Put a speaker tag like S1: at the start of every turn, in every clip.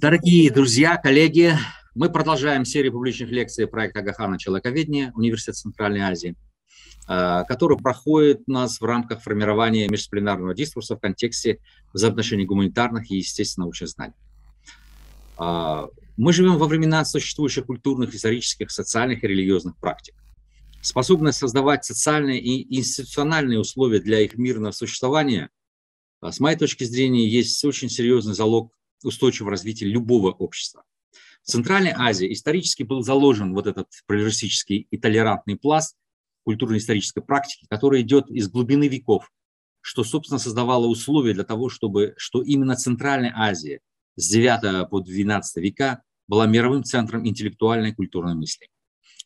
S1: Дорогие друзья, коллеги, мы продолжаем серию публичных лекций проекта Ага Хан «Человековедение. Университет Центральной Азии», который проходит у нас в рамках формирования междисциплинарного дискурса в контексте взаимоотношений гуманитарных и естественно-научных знаний. Мы живем во времена существующих культурных, исторических, социальных и религиозных практик. Способность создавать социальные и институциональные условия для их мирного существования, с моей точки зрения, есть очень серьезный залог устойчивого развития любого общества. В Центральной Азии исторически был заложен вот этот плюралистический и толерантный пласт культурно-исторической практики, который идет из глубины веков, что, собственно, создавало условия для того, что именно Центральная Азия с 9 по 12 века была мировым центром интеллектуальной и культурной мысли.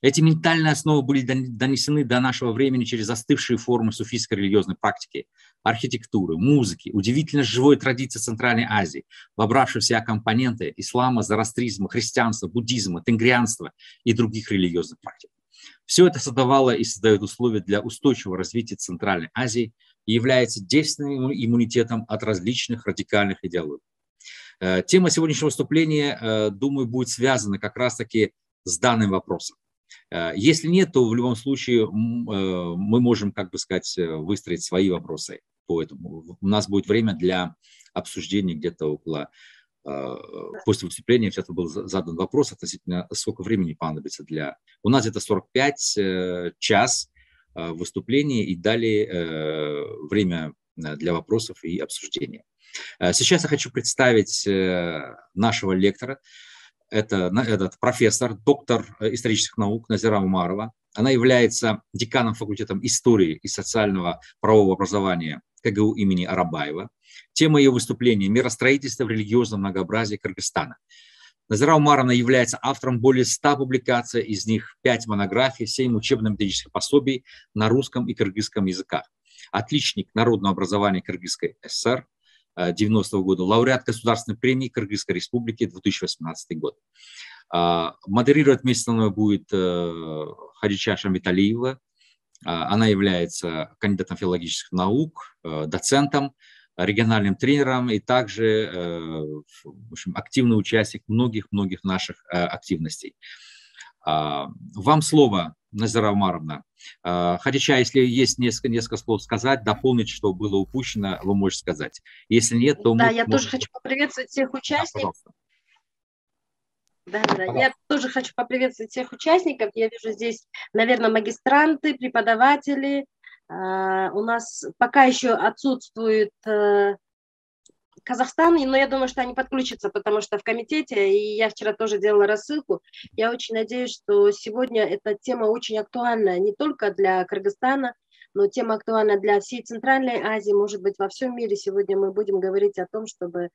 S1: Эти ментальные основы были донесены до нашего времени через застывшие формы суфийской религиозной практики, архитектуры, музыки, удивительно живой традиции Центральной Азии, вобравшей в себя компоненты ислама, зороастризма, христианства, буддизма, тенгрианства и других религиозных практик. Все это создавало и создает условия для устойчивого развития Центральной Азии и является действенным иммунитетом от различных радикальных идеологий. Тема сегодняшнего выступления, думаю, будет связана как раз-таки с данным вопросом. Если нет, то в любом случае мы можем, как бы сказать, выстроить свои вопросы по этому. У нас будет время для обсуждения где-то около, после выступления где-то был задан вопрос относительно, сколько времени понадобится для... У нас это 45 час выступления и далее время для вопросов и обсуждения. Сейчас я хочу представить нашего лектора. Это профессор, доктор исторических наук Назира Умарова. Она является деканом факультета истории и социального правового образования КГУ имени Арабаева. Тема ее выступления – миростроительство в религиозном многообразии Кыргызстана. Назира Умаровна является автором более 100 публикаций, из них 5 монографий, 7 учебно-методических пособий на русском и кыргызском языках. Отличник народного образования Кыргызской ССР 90-го года, лауреат Государственной премии Кыргызской Республики 2018 год. Модерировать вместе со мной будет Хадича Шамбеталиева. Она является кандидатом филологических наук, доцентом, региональным тренером и также в общем, активный участник многих наших активностей. Вам слово, Назира Умаровна. Хадича, если есть несколько слов сказать, дополнить, что было упущено, вы можете сказать. Если нет, то...
S2: Да, я тоже хочу поприветствовать всех участников. Да, я тоже хочу поприветствовать всех участников. Я вижу здесь, наверное, магистранты, преподаватели. У нас пока еще отсутствует Казахстан, но я думаю, что они подключатся, потому что в комитете, и я вчера тоже делала рассылку, я очень надеюсь, что сегодня эта тема очень актуальна не только для Кыргызстана, но тема актуальна для всей Центральной Азии, может быть, во всем мире. Сегодня мы будем говорить о том, чтобы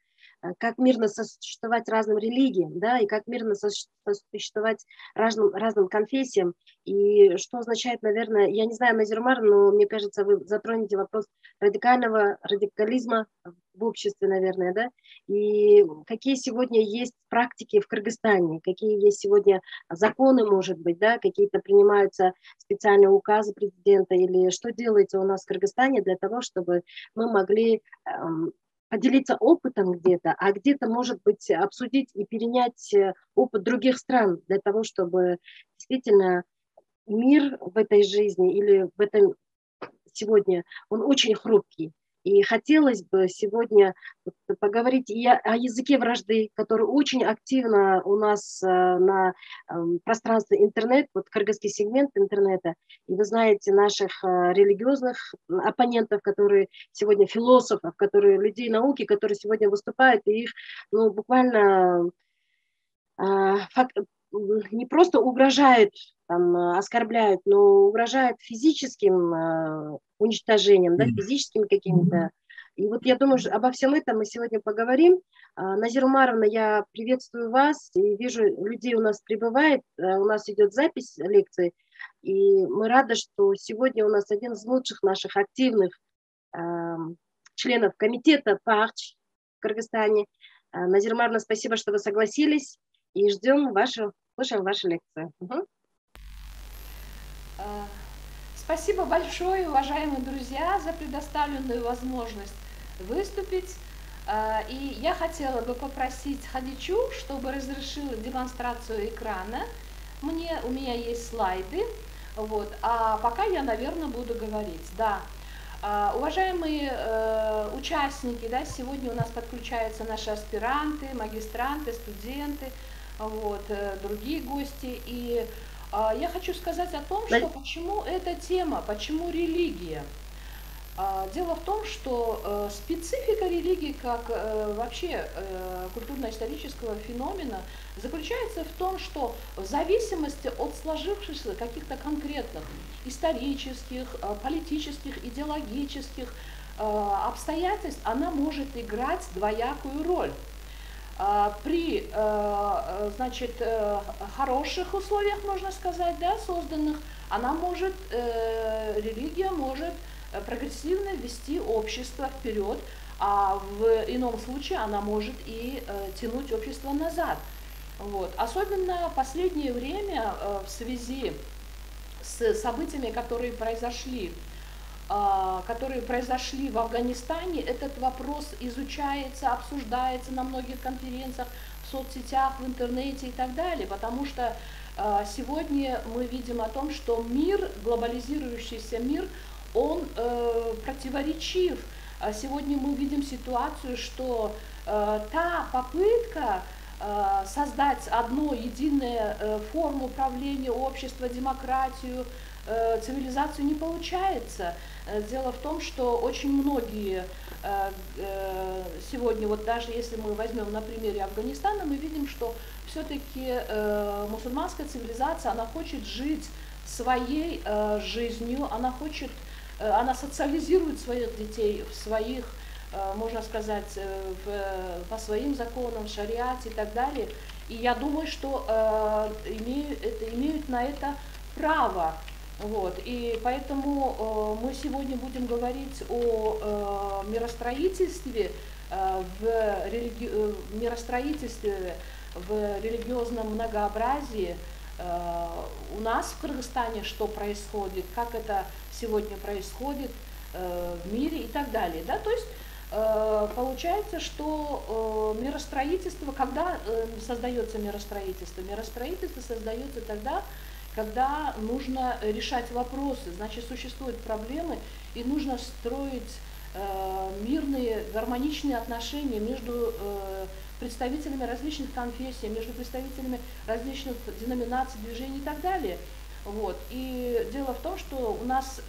S2: как мирно сосуществовать разным религиям, да, и как мирно сосуществовать разным конфессиям, и что означает, наверное, я не знаю, Назир Умаровна, но мне кажется, вы затронете вопрос радикализма в обществе, наверное, да, и какие сегодня есть практики в Кыргызстане, какие есть сегодня законы, может быть, да, какие-то принимаются специальные указы президента, или что делается у нас в Кыргызстане для того, чтобы мы могли поделиться опытом где-то, а где-то, может быть, обсудить и перенять опыт других стран для того, чтобы действительно мир в этой жизни или в этом сегодня, он очень хрупкий. И хотелось бы сегодня поговорить и о языке вражды, который очень активно у нас на пространстве интернет, вот кыргызский сегмент интернета. И вы знаете наших религиозных оппонентов, которые сегодня философов, которые людей науки, которые сегодня выступают, и их ну, буквально не просто угрожают, там, оскорбляют, но угрожают физическим уничтожением, да, физическими какими-то. И вот я думаю, что обо всем этом мы сегодня поговорим. Назира Умаровна, я приветствую вас, и вижу, людей у нас прибывает, у нас идет запись лекции, и мы рады, что сегодня у нас один из лучших наших активных членов комитета ПАХЧ в Кыргызстане. Назира Умаровна, спасибо, что вы согласились, и ждем слушаем вашу лекцию. Угу.
S3: Спасибо большое, уважаемые друзья, за предоставленную возможность выступить. И я хотела бы попросить Хадичу, чтобы разрешила демонстрацию экрана. У меня есть слайды, вот, а пока я, наверное, буду говорить. Да. Уважаемые участники, да, сегодня у нас подключаются наши аспиранты, магистранты, студенты, вот, другие гости. И я хочу сказать о том, что почему эта тема, почему религия. Дело в том, что специфика религии как вообще культурно-исторического феномена заключается в том, что в зависимости от сложившихся каких-то конкретных исторических, политических, идеологических обстоятельств, она может играть двоякую роль. При, значит, хороших условиях, можно сказать, да, созданных, она может, религия может прогрессивно вести общество вперед, а в ином случае она может и тянуть общество назад. Вот. Особенно в последнее время в связи с событиями, которые произошли в Афганистане, этот вопрос изучается, обсуждается на многих конференциях, в соцсетях, в интернете и так далее, потому что сегодня мы видим о том, что мир, глобализирующийся мир, он противоречив. Сегодня мы видим ситуацию, что та попытка создать одну единую форму управления общества, демократию, цивилизацию не получается. Дело в том, что очень многие сегодня, вот даже если мы возьмем на примере Афганистана, мы видим, что все-таки мусульманская цивилизация, она хочет жить своей жизнью, она социализирует своих детей в своих, можно сказать, по своим законам, шариате и так далее. И я думаю, что имеют на это право. Вот. И поэтому мы сегодня будем говорить о миростроительстве в религиозном многообразии. У нас в Кыргызстане что происходит, как это сегодня происходит в мире и так далее. Да? То есть получается, что миростроительство, когда создается миростроительство? Миростроительство создается тогда, когда нужно решать вопросы, значит, существуют проблемы, и нужно строить мирные, гармоничные отношения между представителями различных конфессий, между представителями различных деноминаций, движений и так далее. Вот. И дело в том, что у нас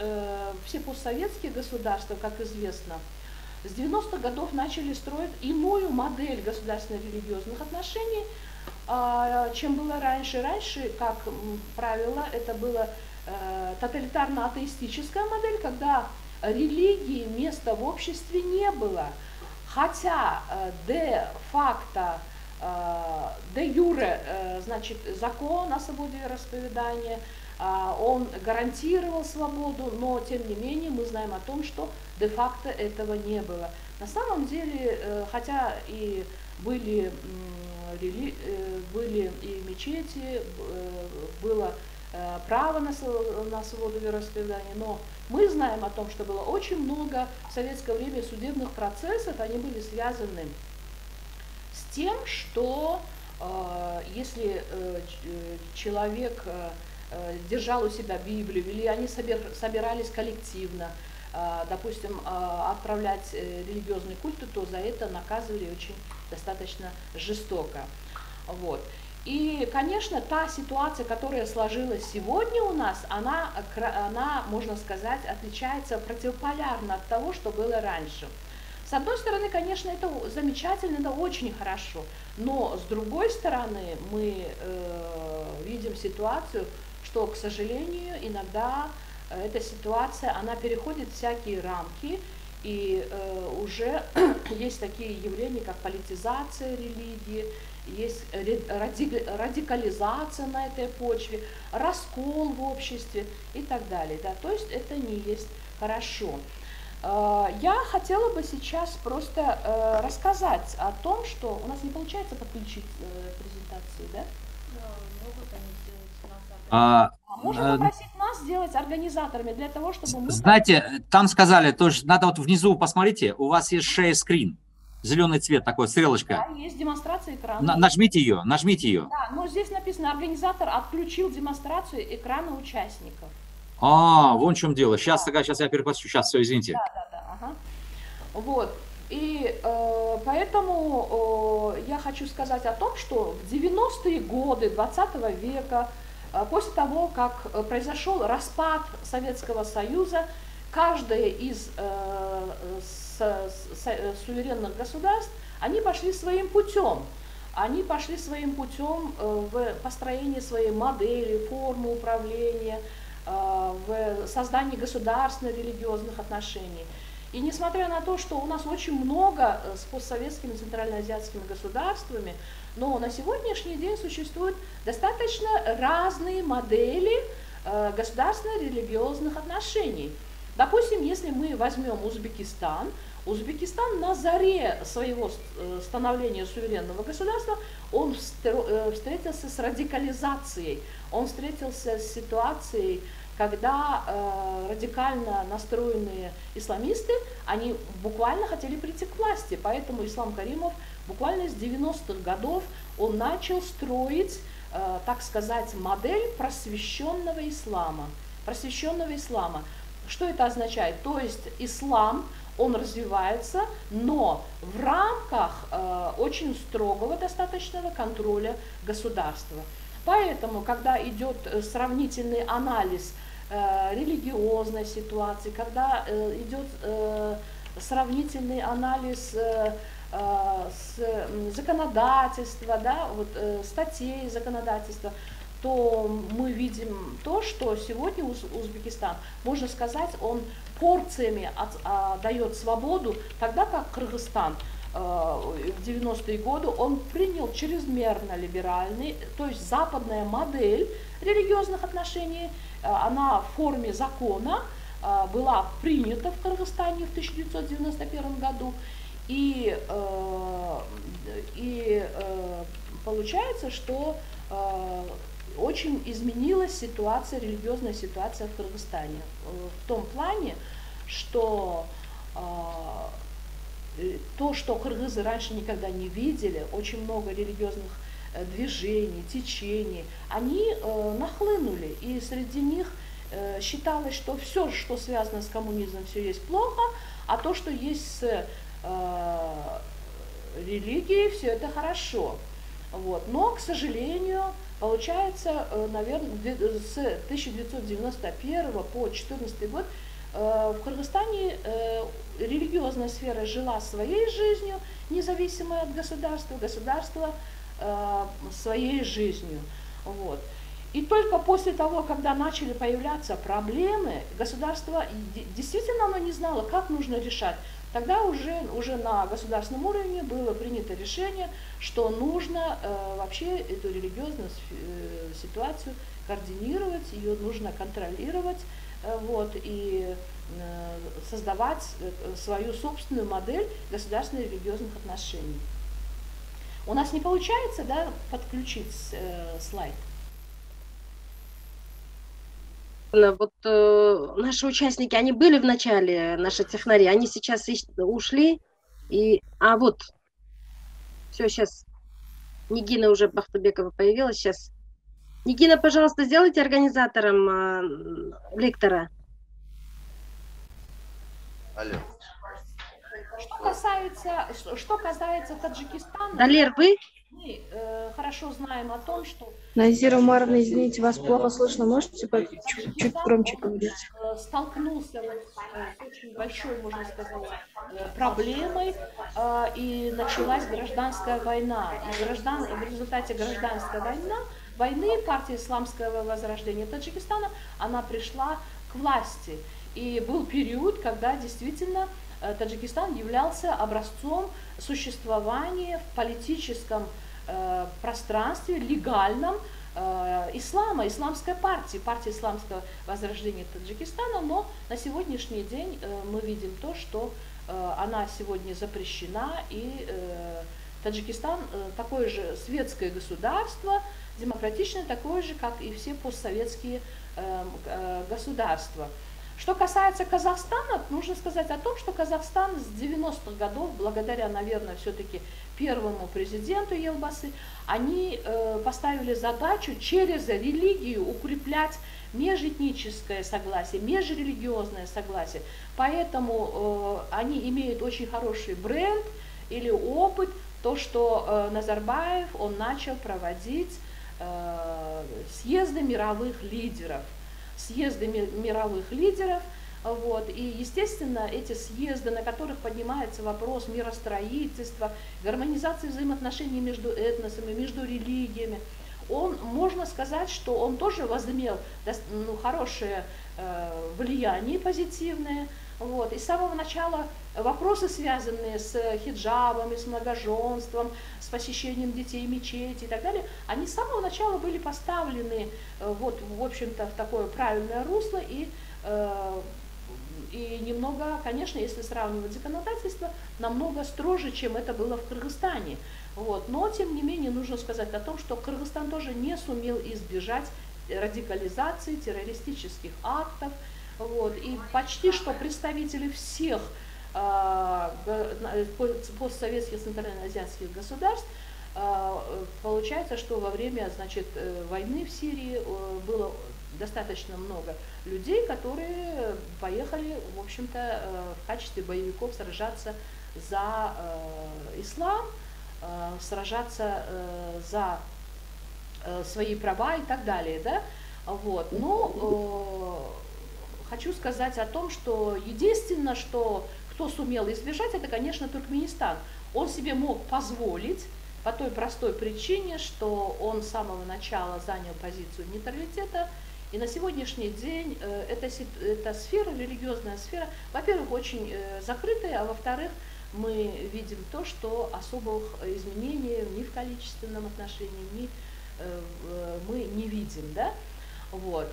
S3: все постсоветские государства, как известно, с 90-х годов начали строить иную модель государственно-религиозных отношений, чем было раньше. Раньше, как правило, это была тоталитарно-атеистическая модель, когда религии места в обществе не было. Хотя де-факто, де-юре, значит, закон о свободе вероисповедания, он гарантировал свободу, но тем не менее мы знаем о том, что де-факто этого не было. На самом деле, хотя и были и мечети, было право на свободу вероисповедания, но мы знаем о том, что было очень много в советское время судебных процессов, они были связаны с тем, что если человек держал у себя Библию, или они собирались коллективно, допустим, отправлять религиозные культы, то за это наказывали очень достаточно жестоко. Вот. И, конечно, та ситуация, которая сложилась сегодня у нас, она, можно сказать, отличается противополярно от того, что было раньше. С одной стороны, конечно, это замечательно, это очень хорошо, но с другой стороны мы видим ситуацию, что, к сожалению, иногда эта ситуация, она переходит всякие рамки, и уже есть такие явления, как политизация религии, есть радикализация на этой почве, раскол в обществе и так далее. Да? То есть это не есть хорошо. Я хотела бы сейчас просто рассказать о том, что у нас не получается подключить презентацию, да?
S2: Могут они сделать
S3: Можно попросить нас сделать организаторами для того, чтобы мы...
S1: Знаете, там сказали, тоже надо вот внизу посмотрите, у вас есть share screen. Зеленый цвет, такой, стрелочка.
S3: Да, есть демонстрация экрана.
S1: Нажмите ее, нажмите ее.
S3: Да, но здесь написано, организатор отключил демонстрацию экрана участников.
S1: Вон в чем дело. Сейчас я перепощу. Сейчас, все, извините.
S3: Да, ага. Вот. И поэтому я хочу сказать о том, что в 90-е годы 20 века, после того, как произошел распад Советского Союза, каждое из суверенных государств, они пошли своим путем. Они пошли своим путем в построении своей модели, формы управления, в создании государственно-религиозных отношений. И несмотря на то, что у нас очень много с постсоветскими центральноазиатскими государствами, но на сегодняшний день существуют достаточно разные модели государственно-религиозных отношений. Допустим, если мы возьмем Узбекистан, Узбекистан на заре своего становления суверенного государства, он встретился с радикализацией, он встретился с ситуацией, когда радикально настроенные исламисты, они буквально хотели прийти к власти, поэтому Ислам Каримов буквально с 90-х годов он начал строить, так сказать, модель просвещенного ислама. Что это означает? То есть ислам, он развивается, но в рамках очень строгого достаточного контроля государства. Поэтому, когда идет сравнительный анализ религиозной ситуации, когда идет сравнительный анализ законодательства, да, вот, статей законодательства, то мы видим то, что сегодня Узбекистан, можно сказать, он порциями дает свободу, тогда как Кыргызстан в 90-е годы он принял чрезмерно либеральный, то есть западная модель религиозных отношений, она в форме закона была принята в Кыргызстане в 1991 году, и получается, что очень изменилась ситуация, религиозная ситуация в Кыргызстане. В том плане, что то, что кыргызы раньше никогда не видели, очень много религиозных движений, течений, они нахлынули, и среди них считалось, что все, что связано с коммунизмом, все есть плохо, а то, что есть с религией, все это хорошо. Вот. Но, к сожалению, получается, наверное, с 1991 по 2014 год в Кыргызстане религиозная сфера жила своей жизнью, независимой от государства, государство своей жизнью. Вот. И только после того, когда начали появляться проблемы, государство действительно оно не знало, как нужно решать. Тогда уже на государственном уровне было принято решение, что нужно вообще эту религиозную ситуацию координировать, ее нужно контролировать, вот, и создавать свою собственную модель государственных религиозных отношений. У нас не получается, да, подключить слайд?
S2: Вот наши участники, они были в начале, наши технари, они сейчас ушли, вот, все, сейчас Нигина уже Бахтабекова появилась, сейчас. Нигина, пожалуйста, сделайте организатором лектора.
S4: Алло.
S3: Что касается Таджикистана,
S2: Далер, вы?
S3: мы хорошо знаем о том, что
S5: Назира Умаровна, извините, вас плохо слышно, можете чуть громче говорить?
S3: Столкнулся с очень большой, можно сказать, проблемой, и началась гражданская война. И в результате гражданской войны партия Исламского возрождения Таджикистана, она пришла к власти. И был период, когда действительно Таджикистан являлся образцом существования в политическом пространстве, легальном ислама, исламской партии Исламского возрождения Таджикистана, но на сегодняшний день мы видим то, что она сегодня запрещена, и Таджикистан такое же светское государство, демократичное, такое же, как и все постсоветские государства. Что касается Казахстана, нужно сказать о том, что Казахстан с 90-х годов, благодаря, наверное, все-таки первому президенту Елбасы, они поставили задачу через религию укреплять межэтническое согласие, межрелигиозное согласие. Поэтому они имеют очень хороший бренд или опыт, то, что Назарбаев, он начал проводить съезды мировых лидеров. Вот. И, естественно, эти съезды, на которых поднимается вопрос миростроительства, гармонизации взаимоотношений между этносами, между религиями, можно сказать, что он тоже возымел хорошее влияние позитивное. Вот. И с самого начала вопросы, связанные с хиджабами, с многоженством, с посещением детей мечети и так далее, они с самого начала были поставлены, вот, в общем-то, в такое правильное русло, и немного, конечно, если сравнивать законодательство, намного строже, чем это было в Кыргызстане. Вот. Но, тем не менее, нужно сказать о том, что Кыргызстан тоже не сумел избежать радикализации, террористических актов. Вот. И почти что представители всех постсоветских центральноазиатских государств, получается, что во время, значит, войны в Сирии было достаточно много людей, которые поехали, в общем-то, в качестве боевиков сражаться за ислам, сражаться за свои права и так далее, да? Вот. Но хочу сказать о том, что единственное, кто сумел избежать, это, конечно, Туркменистан. Он себе мог позволить по той простой причине, что он с самого начала занял позицию нейтралитета, и на сегодняшний день эта сфера, религиозная сфера, во-первых, очень закрытая, а во-вторых, мы видим то, что особых изменений ни в количественном отношении мы не видим, да? Вот.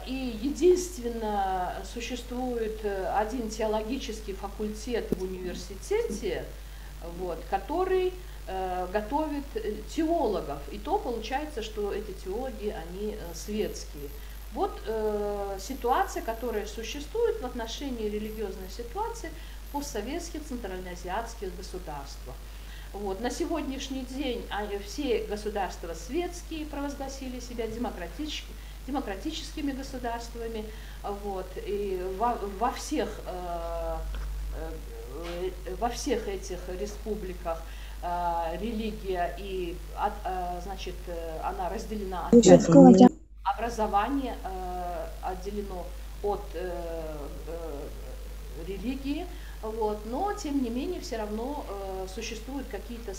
S3: И единственно существует один теологический факультет в университете, вот, который готовит теологов, и то получается, что эти теологи, они светские. Вот ситуация, которая существует в отношении религиозной ситуации в постсоветских центральноазиатских государствах. Вот. На сегодняшний день все государства светские провозгласили себя демократическими государствами, вот, и во всех этих республиках религия, и значит, она разделена, образование отделено от религии, вот, но тем не менее все равно существуют какие-то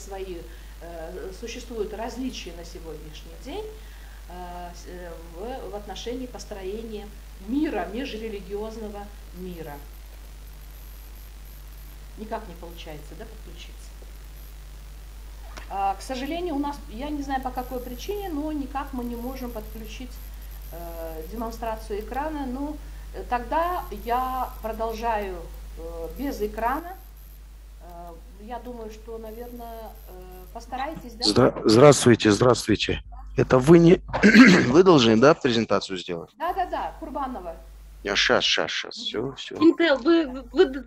S3: существуют различия на сегодняшний день в отношении построения мира, межрелигиозного мира. Никак не получается, да, подключиться. К сожалению, у нас, я не знаю по какой причине, но никак мы не можем подключить демонстрацию экрана. Но тогда я продолжаю без экрана. Я думаю, что, наверное, постарайтесь, да?
S4: Здравствуйте, здравствуйте. Это вы не вы должны, да, презентацию сделать?
S3: Да, Курбанова.
S4: Сейчас. Все.
S2: Интел, вы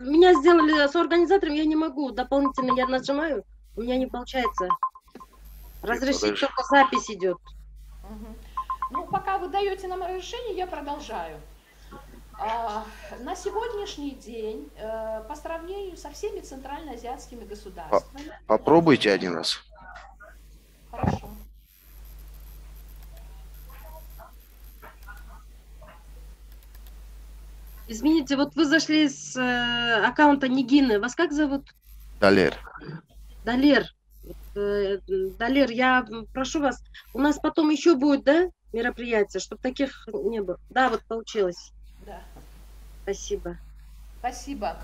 S2: меня сделали соорганизатором, я не могу. Дополнительно я нажимаю, у меня не получается. Разрешить, только запись идет.
S3: Угу. Ну, пока вы даете нам разрешение, я продолжаю. На сегодняшний день, по сравнению со всеми центральноазиатскими государствами...
S4: Попробуйте один раз.
S3: Хорошо.
S2: Извините, вот вы зашли с аккаунта Нигины. Вас как зовут?
S4: Далер.
S2: Далер, я прошу вас, у нас потом еще будет, да, мероприятие, чтобы таких не было. Да, вот получилось.
S3: Да.
S2: Спасибо.
S3: Спасибо.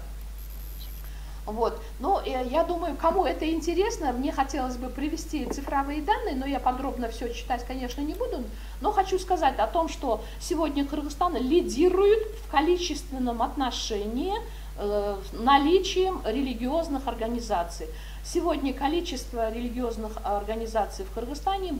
S3: Вот. Но я думаю, кому это интересно, мне хотелось бы привести цифровые данные, но я подробно все читать, конечно, не буду. Но хочу сказать о том, что сегодня Кыргызстан лидирует в количественном отношении наличием религиозных организаций. Сегодня количество религиозных организаций в Кыргызстане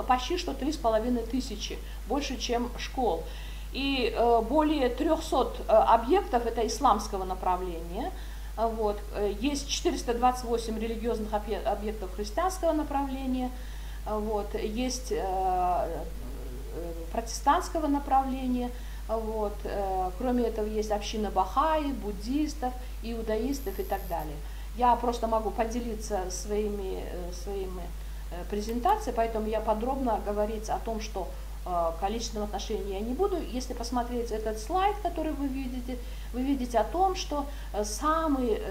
S3: почти что 3500, больше, чем школ. и более 300 объектов это исламского направления. Вот. Есть 428 религиозных объектов христианского направления, вот. Есть протестантского направления. Вот. Кроме этого есть община бахаи, буддистов, иудаистов и так далее. Я просто могу поделиться своими презентацией, поэтому я подробно говорить о том, что количественном отношении я не буду. Если посмотреть этот слайд, который вы видите о том, что самые,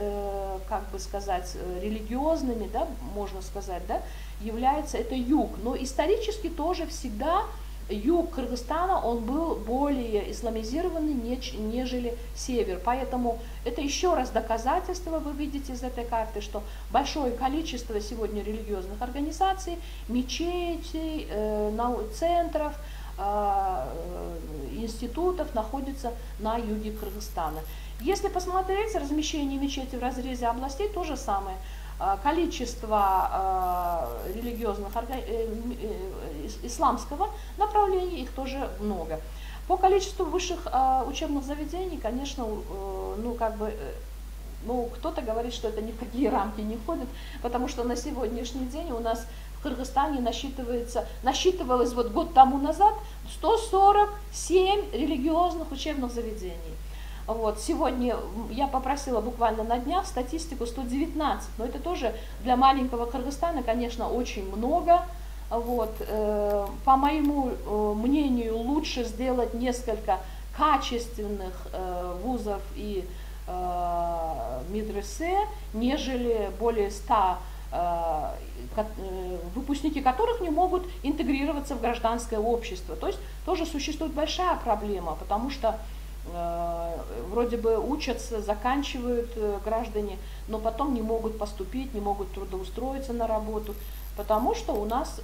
S3: как бы сказать, религиозными, да, можно сказать, да, является это юг. Но исторически тоже всегда юг Кыргызстана, он был более исламизированный, нежели север. Поэтому это еще раз доказательство, вы видите из этой карты, что большое количество сегодня религиозных организаций, мечетей, центров, институтов находится на юге Кыргызстана. Если посмотреть размещение мечети в разрезе областей, то же самое. Количество религиозных исламского направления, их тоже много. По количеству высших учебных заведений, конечно, кто-то говорит, что это ни в какие рамки не входит, потому что на сегодняшний день у нас в Кыргызстане насчитывалось вот год тому назад 147 религиозных учебных заведений. Вот, сегодня я попросила буквально на днях статистику 119, но это тоже для маленького Кыргызстана, конечно, очень много. Вот, по моему мнению, лучше сделать несколько качественных вузов и медресе, нежели более 100 выпускники которых не могут интегрироваться в гражданское общество. То есть тоже существует большая проблема, потому что вроде бы учатся, заканчивают граждане, но потом не могут поступить, не могут трудоустроиться на работу, потому что у нас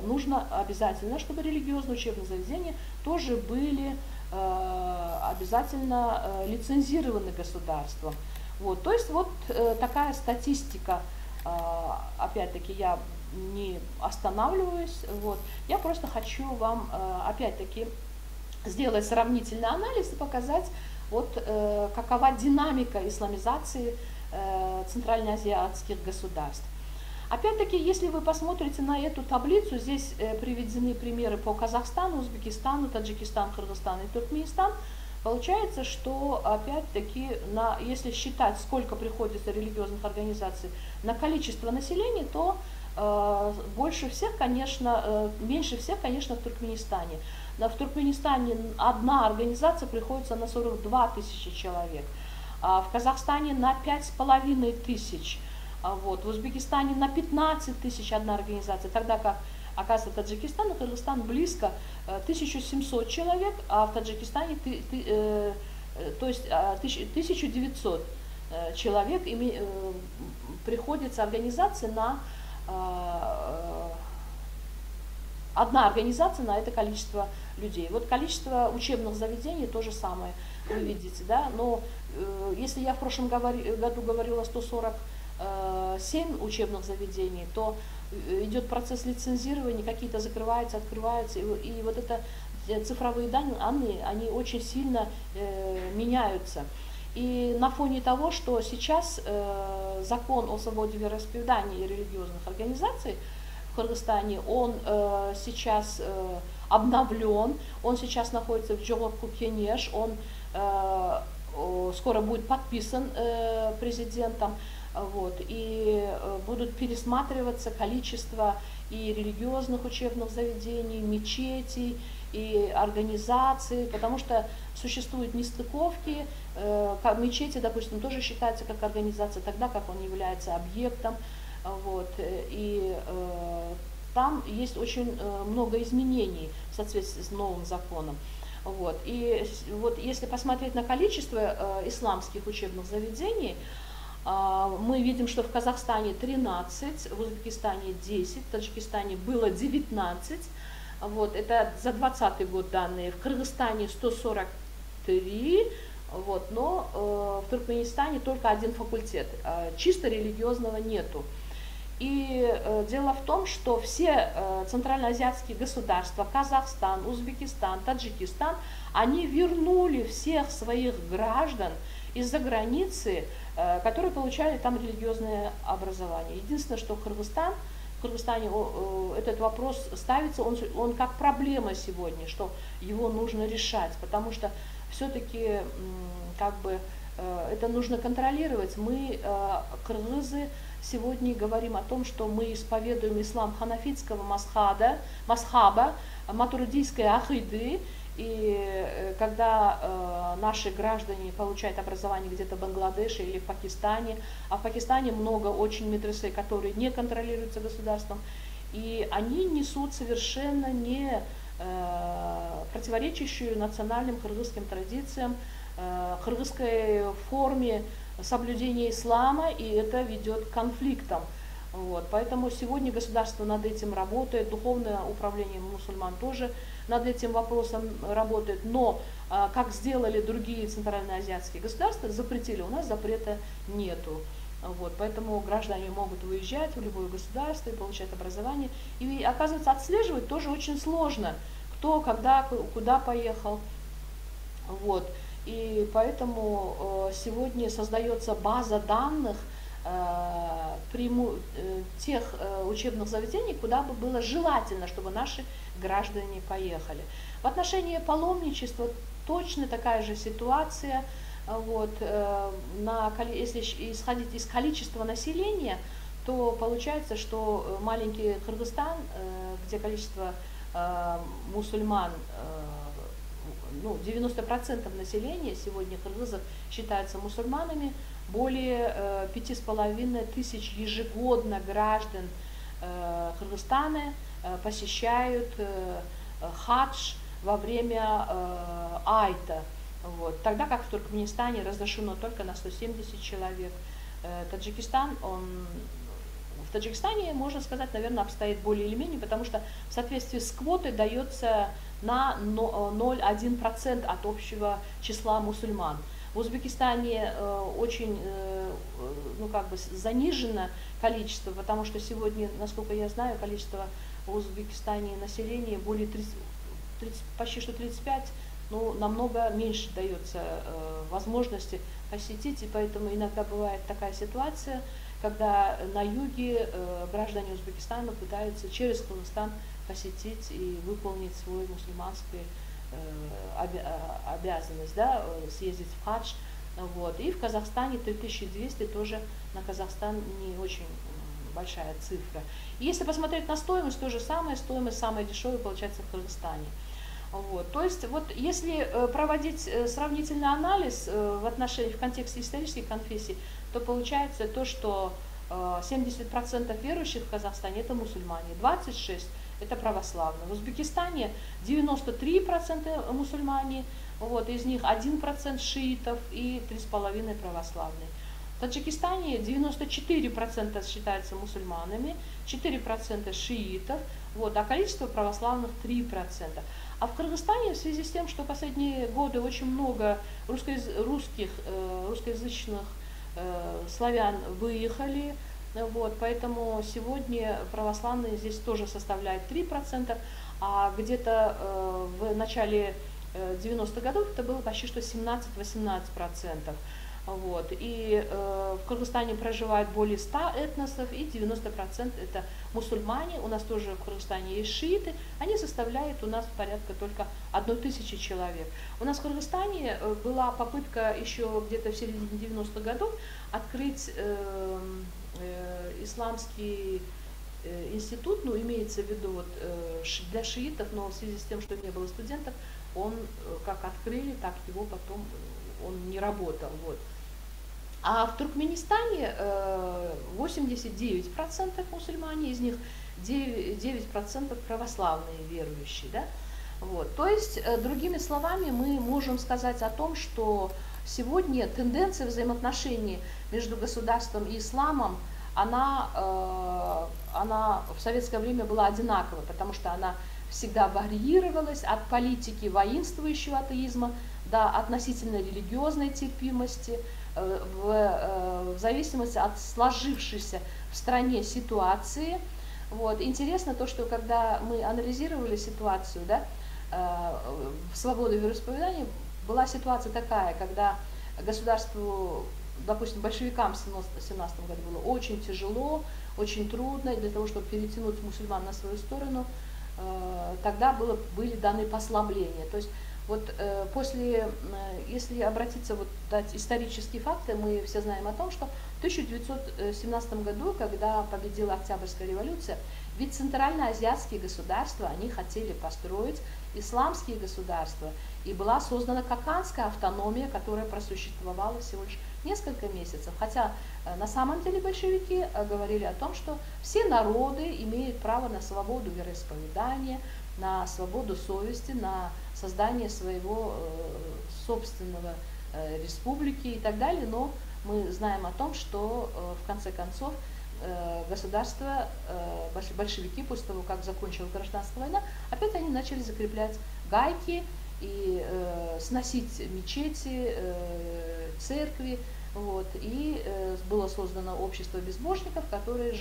S3: нужно обязательно, чтобы религиозные учебные заведения тоже были обязательно лицензированы государством. Вот, то есть вот такая статистика, опять-таки я не останавливаюсь, вот, я просто хочу вам опять-таки сделать сравнительный анализ и показать, вот, какова динамика исламизации центральноазиатских государств. Опять-таки, если вы посмотрите на эту таблицу, здесь приведены примеры по Казахстану, Узбекистану, Таджикистану, Кыргызстану и Туркменистан. Получается, что опять-таки, если считать, сколько приходится религиозных организаций на количество населения, то меньше всех, конечно, в Туркменистане. В Туркменистане одна организация приходится на 42 тысячи человек, в Казахстане на 5500, вот, в Узбекистане на 15 тысяч одна организация, тогда как, оказывается, Таджикистан и Кыргызстан близко 1700 человек, а в Таджикистане то есть 1900 человек приходится организация на одна организация на это количество людей. Вот количество учебных заведений то же самое, вы видите, да, но если я в прошлом году говорила 147 учебных заведений, то идет процесс лицензирования, какие-то закрываются, открываются, и вот это цифровые данные, они очень сильно меняются. И на фоне того, что сейчас закон о свободе вероисповедания и религиозных организаций в Кыргызстане, он сейчас обновлен, он сейчас находится в Жогорку Кенеш, он скоро будет подписан президентом, вот, и будут пересматриваться количество и религиозных учебных заведений, мечетей и организаций, потому что существуют нестыковки, мечети, допустим, тоже считаются как организация, тогда как он является объектом. Вот, и там есть очень много изменений в соответствии с новым законом. Вот, и вот если посмотреть на количество исламских учебных заведений, мы видим, что в Казахстане 13, в Узбекистане 10, в Таджикистане было 19, вот, это за 2020 год данные, в Кыргызстане 143, вот, но в Туркменистане только один факультет, чисто религиозного нету. И дело в том, что все центральноазиатские государства, Казахстан, Узбекистан, Таджикистан, они вернули всех своих граждан из-за границы, которые получали там религиозное образование. Единственное, что в Кыргызстане этот вопрос ставится, он как проблема сегодня, что его нужно решать, потому что все-таки как бы это нужно контролировать. Мы, кыргызы, сегодня говорим о том, что мы исповедуем ислам ханафитского масхаба, матуридийской акиды, и когда наши граждане получают образование где-то в Бангладеше или в Пакистане, а в Пакистане много очень медресе, которые не контролируются государством, и они несут совершенно не противоречащую национальным кыргызским традициям, кыргызской форме соблюдения ислама, и это ведет к конфликтам. Вот. Поэтому сегодня государство над этим работает, духовное управление мусульман тоже над этим вопросом работает, но как сделали другие центральноазиатские государства, запретили, у нас запрета нету. Вот. Поэтому граждане могут выезжать в любое государство и получать образование. И, оказывается, отслеживать тоже очень сложно, кто, когда, куда поехал. Вот. И поэтому сегодня создается база данных тех учебных заведений, куда бы было желательно, чтобы наши граждане поехали. В отношении паломничества точно такая же ситуация. Вот, если исходить из количества населения, то получается, что маленький Кыргызстан, где количество мусульман, 90% населения сегодня кыргызов считаются мусульманами, более 5,5 тысяч ежегодно граждан Кыргызстана посещают хадж во время айта. Вот. Тогда как в Туркменистане разрешено только на 170 человек. В Таджикистане, можно сказать, наверное, обстоит более или менее, потому что в соответствии с квотой дается на 0,1% от общего числа мусульман. В Узбекистане очень занижено количество, потому что сегодня, насколько я знаю, количество в Узбекистане населения более 30, почти что 35, намного меньше дается возможности посетить, и поэтому иногда бывает такая ситуация, когда на юге граждане Узбекистана пытаются через Кыргызстан посетить и выполнить свою мусульманскую обязанность, да, съездить в хадж. Вот. И в Казахстане 3200 тоже на Казахстан не очень большая цифра. И если посмотреть на стоимость, то же самое, стоимость самая дешевая получается в Кыргызстане. Вот. То есть вот если проводить сравнительный анализ в контексте исторических конфессий, то получается то, что 70% верующих в Казахстане это мусульмане, 26% это православные. В Узбекистане 93% мусульмане, вот, из них 1% шиитов и 3,5% православные. В Таджикистане 94% считаются мусульманами, 4% шиитов, вот, а количество православных 3%. А в Кыргызстане в связи с тем, что последние годы очень много русскоязычных славян выехали, вот, поэтому сегодня православные здесь тоже составляют 3%, а где-то в начале 90-х годов это было почти что 17-18%. Вот. И в Кыргызстане проживает более 100 этносов, и 90% это мусульмане. У нас тоже в Кыргызстане есть шииты, они составляют у нас порядка только 1000 человек. У нас в Кыргызстане была попытка еще где-то в середине 90-х годов открыть исламский институт, имеется в виду для шиитов, но в связи с тем, что не было студентов, он как открыли, так его потом он не работал. Вот. А в Туркменистане 89% мусульмане, из них 9% православные верующие. Да? Вот. То есть, другими словами, мы можем сказать о том, что сегодня тенденция взаимоотношений между государством и исламом, она в советское время была одинаковой, потому что она всегда варьировалась от политики воинствующего атеизма до относительно религиозной терпимости, в зависимости от сложившейся в стране ситуации. Вот. Интересно то, что когда мы анализировали ситуацию, да, в свободу вероисповедания, была ситуация такая, когда государству, допустим, большевикам в 1917 году было очень тяжело, очень трудно, и для того, чтобы перетянуть мусульман на свою сторону, тогда были даны послабления. То есть вот после, если обратиться, вот, дать исторические факты, мы все знаем о том, что в 1917 году, когда победила Октябрьская революция, ведь центральноазиатские государства, они хотели построить исламские государства, и была создана Коканская автономия, которая просуществовала всего лишь несколько месяцев. Хотя на самом деле большевики говорили о том, что все народы имеют право на свободу вероисповедания, на свободу совести, на создание своего собственного республики и так далее, но мы знаем о том, что в конце концов государство, большевики, после того, как закончилась гражданская война, опять они начали закреплять гайки и сносить мечети, церкви, вот, и было создано общество безбожников, которое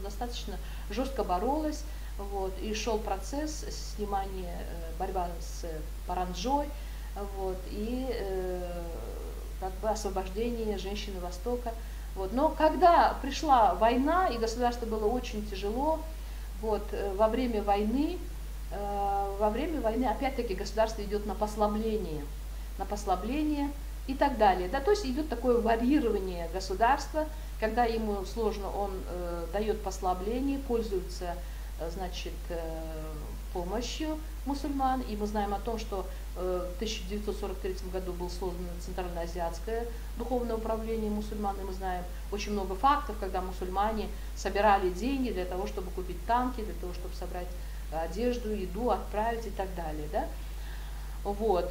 S3: достаточно жестко боролось, вот, и шел процесс снимания, борьба с паранджой, вот, и как бы освобождение женщины Востока. Вот. Но когда пришла война, и государству было очень тяжело, вот, во время войны опять-таки государство идет на послабление и так далее. Да, то есть идет такое варьирование государства, когда ему сложно, он дает послабление, пользуется, значит, помощью мусульман, и мы знаем о том, что в 1943 году было создано Центральноазиатское духовное управление мусульман, и мы знаем очень много фактов, когда мусульмане собирали деньги для того, чтобы купить танки, для того, чтобы собрать одежду, еду, отправить и так далее. Да? Вот.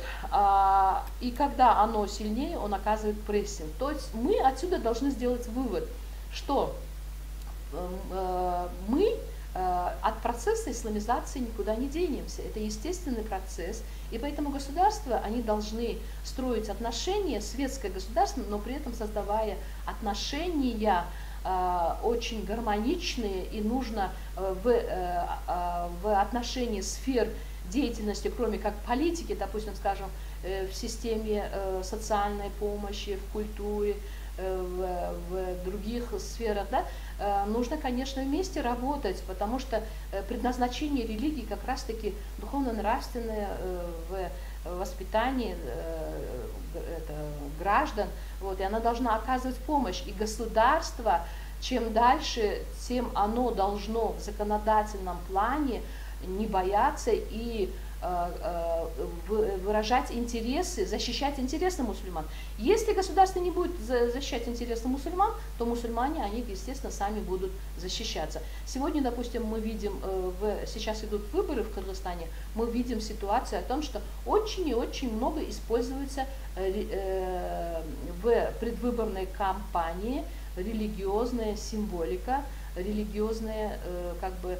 S3: И когда оно сильнее, он оказывает прессинг. То есть мы отсюда должны сделать вывод, что мы от процесса исламизации никуда не денемся. Это естественный процесс, и поэтому государства, они должны строить отношения, светское государство, но при этом создавая отношения очень гармоничные, и нужно в отношении сфер деятельности, кроме как политики, допустим, скажем, в системе социальной помощи, в культуре, в других сферах, да, нужно, конечно, вместе работать, потому что предназначение религии как раз-таки духовно-нравственное в воспитании граждан, вот, и она должна оказывать помощь. И государство, чем дальше, тем оно должно в законодательном плане не бояться и выражать интересы, защищать интересы мусульман. Если государство не будет защищать интересы мусульман, то мусульмане, они, естественно, сами будут защищаться. Сегодня, допустим, мы видим, сейчас идут выборы в Кыргызстане, мы видим ситуацию о том, что очень и очень много используется в предвыборной кампании религиозная символика, религиозная, как бы,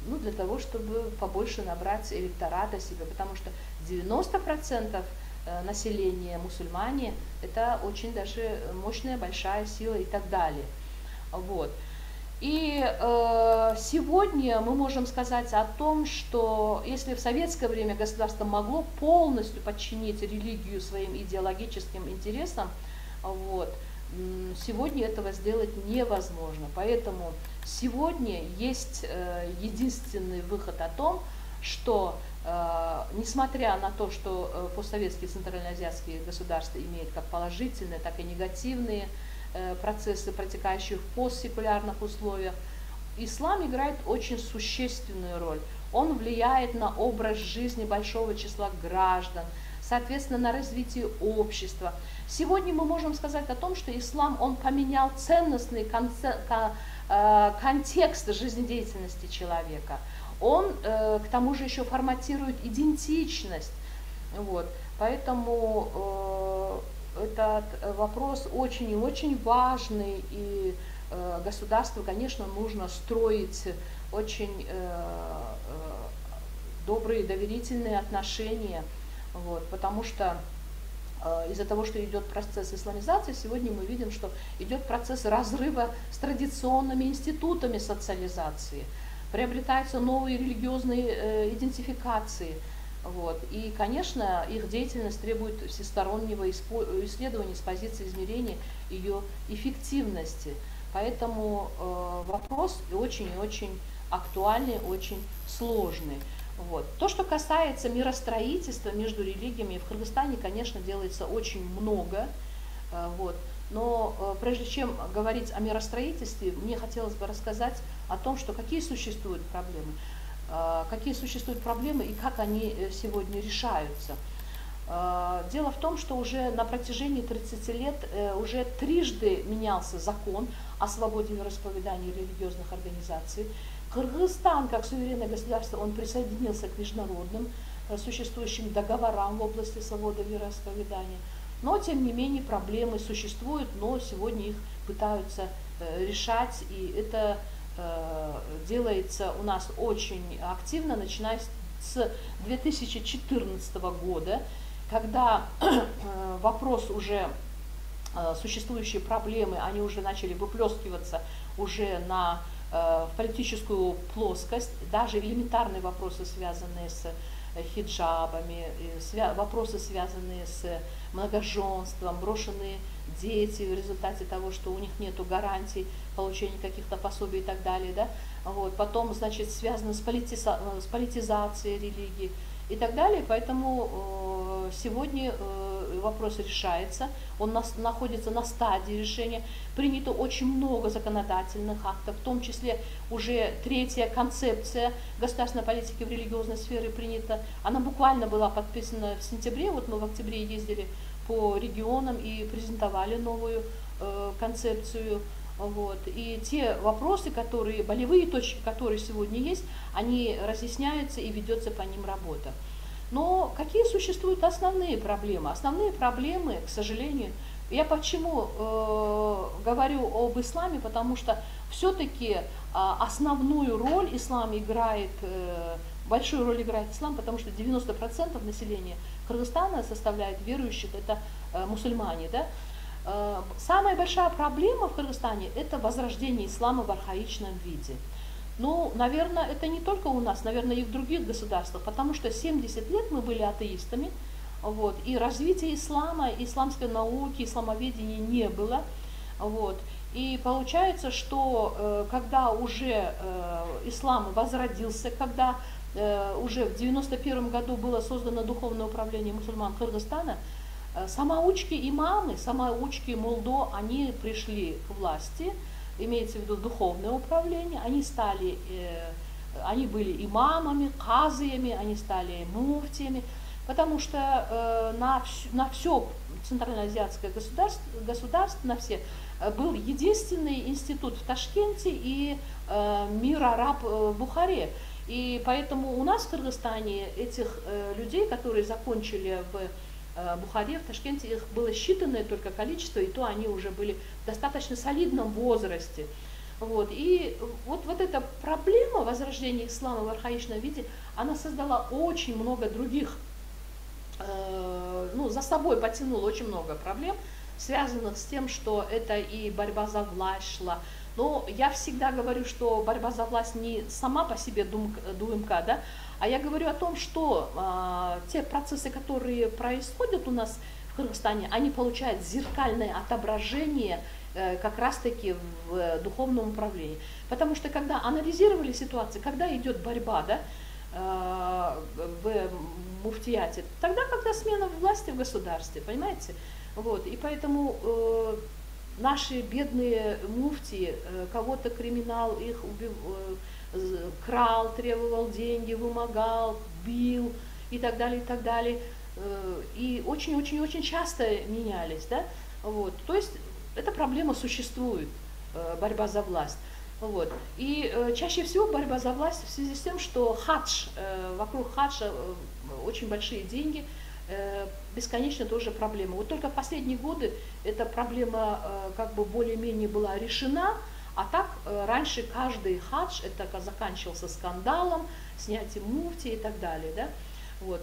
S3: ну, для того, чтобы побольше набрать электората себе, потому что 90% населения мусульмане, это очень даже мощная, большая сила и так далее. Вот. И сегодня мы можем сказать о том, что если в советское время государство могло полностью подчинить религию своим идеологическим интересам, вот, сегодня этого сделать невозможно. Поэтому сегодня есть единственный выход о том, что несмотря на то, что постсоветские центральноазиатские государства имеют как положительные, так и негативные процессы, протекающие в постсекулярных условиях, ислам играет очень существенную роль. Он влияет на образ жизни большого числа граждан, соответственно, на развитие общества. Сегодня мы можем сказать о том, что ислам, он поменял ценностный контекст жизнедеятельности человека. Он, к тому же, еще форматирует идентичность. Вот. Поэтому этот вопрос очень и очень важный, и государству, конечно, нужно строить очень добрые доверительные отношения, вот, потому что из-за того, что идет процесс исламизации, сегодня мы видим, что идет процесс разрыва с традиционными институтами социализации, приобретаются новые религиозные идентификации. Вот. И, конечно, их деятельность требует всестороннего исследования с позиции измерения ее эффективности. Поэтому вопрос очень и очень актуальный, очень сложный. Вот. То, что касается миростроительства между религиями, в Кыргызстане, конечно, делается очень много. Вот. Но прежде чем говорить о миростроительстве, мне хотелось бы рассказать о том, что какие существуют проблемы и как они сегодня решаются. Дело в том, что уже на протяжении 30 лет уже трижды менялся закон о свободе вероисповедания и религиозных организаций. Кыргызстан, как суверенное государство, он присоединился к международным существующим договорам в области свободы вероисповедания. Но, тем не менее, проблемы существуют, но сегодня их пытаются решать, и это делается у нас очень активно, начиная с 2014 года, когда вопрос уже, существующие проблемы, они уже начали выплескиваться уже в политическую плоскость, даже элементарные вопросы, связанные с хиджабами, вопросы, связанные с многоженством, брошенные дети в результате того, что у них нет гарантий получения каких-то пособий и так далее, да? Вот. Потом, значит, связано с политизацией религии и так далее. Поэтому сегодня вопрос решается, он находится на стадии решения. Принято очень много законодательных актов, в том числе уже 3-я концепция государственной политики в религиозной сфере принята. Она буквально была подписана в сентябре, вот мы в октябре ездили по регионам и презентовали новую концепцию. Вот. И те вопросы, болевые точки, которые сегодня есть, они разъясняются и ведется по ним работа. Но какие существуют основные проблемы? Основные проблемы, к сожалению, я почему говорю об исламе, потому что все-таки основную роль ислам играет, большую роль играет ислам, потому что 90% населения Кыргызстана составляет верующих, это мусульмане, да? Самая большая проблема в Кыргызстане – это возрождение ислама в архаичном виде. Ну, наверное, это не только у нас, наверное, и в других государствах, потому что 70 лет мы были атеистами, вот, и развития ислама, исламской науки, исламоведения не было. Вот. И получается, что когда уже ислам возродился, когда уже в 91 году было создано Духовное управление мусульман Кыргызстана, самоучки имамы, самоучки молдо, они пришли к власти, имеется в виду духовное управление, они были имамами, казиями, они стали муфтиями, потому что на все центральноазиатское государство, на все, был единственный институт в Ташкенте и Мир Араб в Бухаре. И поэтому у нас в Кыргызстане этих людей, которые закончили в Бухаре, в Ташкенте, их было считанное только количество, и то они уже были в достаточно солидном возрасте. Вот. И вот эта проблема возрождения ислама в архаичном виде, она создала очень много других, за собой потянула очень много проблем, связанных с тем, что это и борьба за власть шла. Но я всегда говорю, что борьба за власть не сама по себе ДУМК, да, а я говорю о том, что те процессы, которые происходят у нас в Кыргызстане, они получают зеркальное отображение как раз-таки в духовном управлении. Потому что когда анализировали ситуацию, когда идет борьба, да, в муфтияте, тогда, когда смена власти в государстве, понимаете? Вот. И поэтому наши бедные муфтии, кого-то криминал их крал, требовал деньги, вымогал, бил и так далее, и так далее. И очень-очень-очень часто менялись, да? Вот. То есть эта проблема существует, борьба за власть. Вот. И чаще всего борьба за власть в связи с тем, что вокруг хаджа очень большие деньги, бесконечно тоже проблема. Вот только в последние годы эта проблема как бы более-менее была решена, а так раньше каждый хадж это заканчивался скандалом, снятием муфти и так далее. Да? Вот.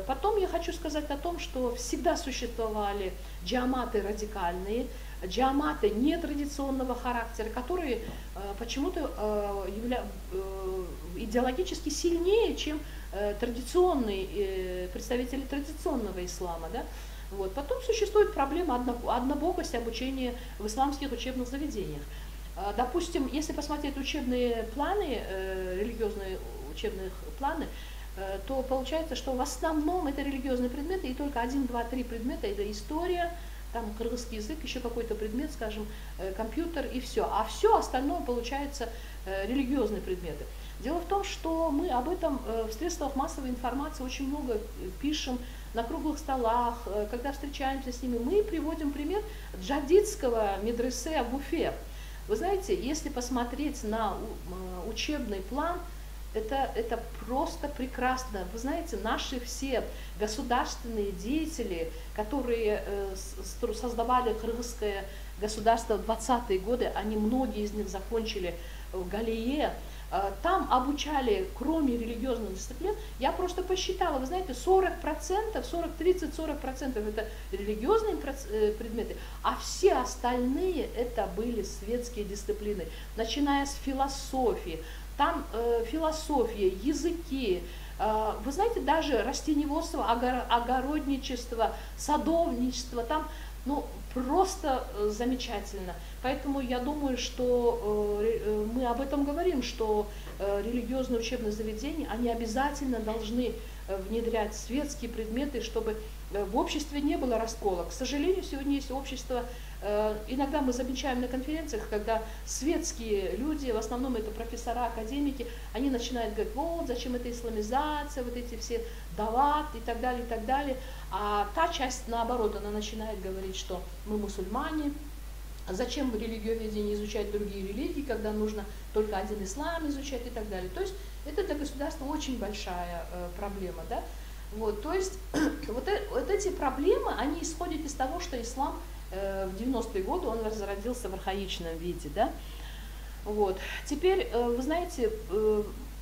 S3: Потом я хочу сказать о том, что всегда существовали джаматы радикальные, джаматы нетрадиционного характера, которые почему-то идеологически сильнее, чем традиционные представители традиционного ислама. Да? Вот. Потом существует проблема однобокости обучения в исламских учебных заведениях. Допустим, если посмотреть учебные планы, религиозные учебные планы, то получается, что в основном это религиозные предметы, и только 1, 2, 3 предмета – это история, там кыргызский язык, еще какой-то предмет, скажем, компьютер и все. А все остальное получается религиозные предметы. Дело в том, что мы об этом в средствах массовой информации очень много пишем, на круглых столах, когда встречаемся с ними. Мы приводим пример джадидского медресе в Уфе. Вы знаете, если посмотреть на учебный план, это просто прекрасно. Вы знаете, наши все государственные деятели, которые создавали кыргызское государство в 20-е годы, многие из них закончили в Галие, там обучали, кроме религиозных дисциплин, я просто посчитала, вы знаете, 30-40% это религиозные предметы, а все остальные это были светские дисциплины, начиная с философии. Там философия, языки, вы знаете, даже растениеводство, огородничество, садовничество, там просто замечательно. Поэтому я думаю, что мы об этом говорим, что религиозные учебные заведения, они обязательно должны внедрять светские предметы, чтобы в обществе не было раскола. К сожалению, сегодня есть общество, иногда мы замечаем на конференциях, когда светские люди, в основном это профессора, академики, они начинают говорить, вот зачем эта исламизация, вот эти все дават и так далее, и так далее. А та часть, наоборот, она начинает говорить, что мы мусульмане, зачем в религиоведении изучать другие религии, когда нужно только один ислам изучать и так далее. То есть это для государства очень большая проблема. Да? Вот, то есть вот эти проблемы, они исходят из того, что ислам в 90-е годы он разродился в архаичном виде. Да? Вот. Теперь, вы знаете,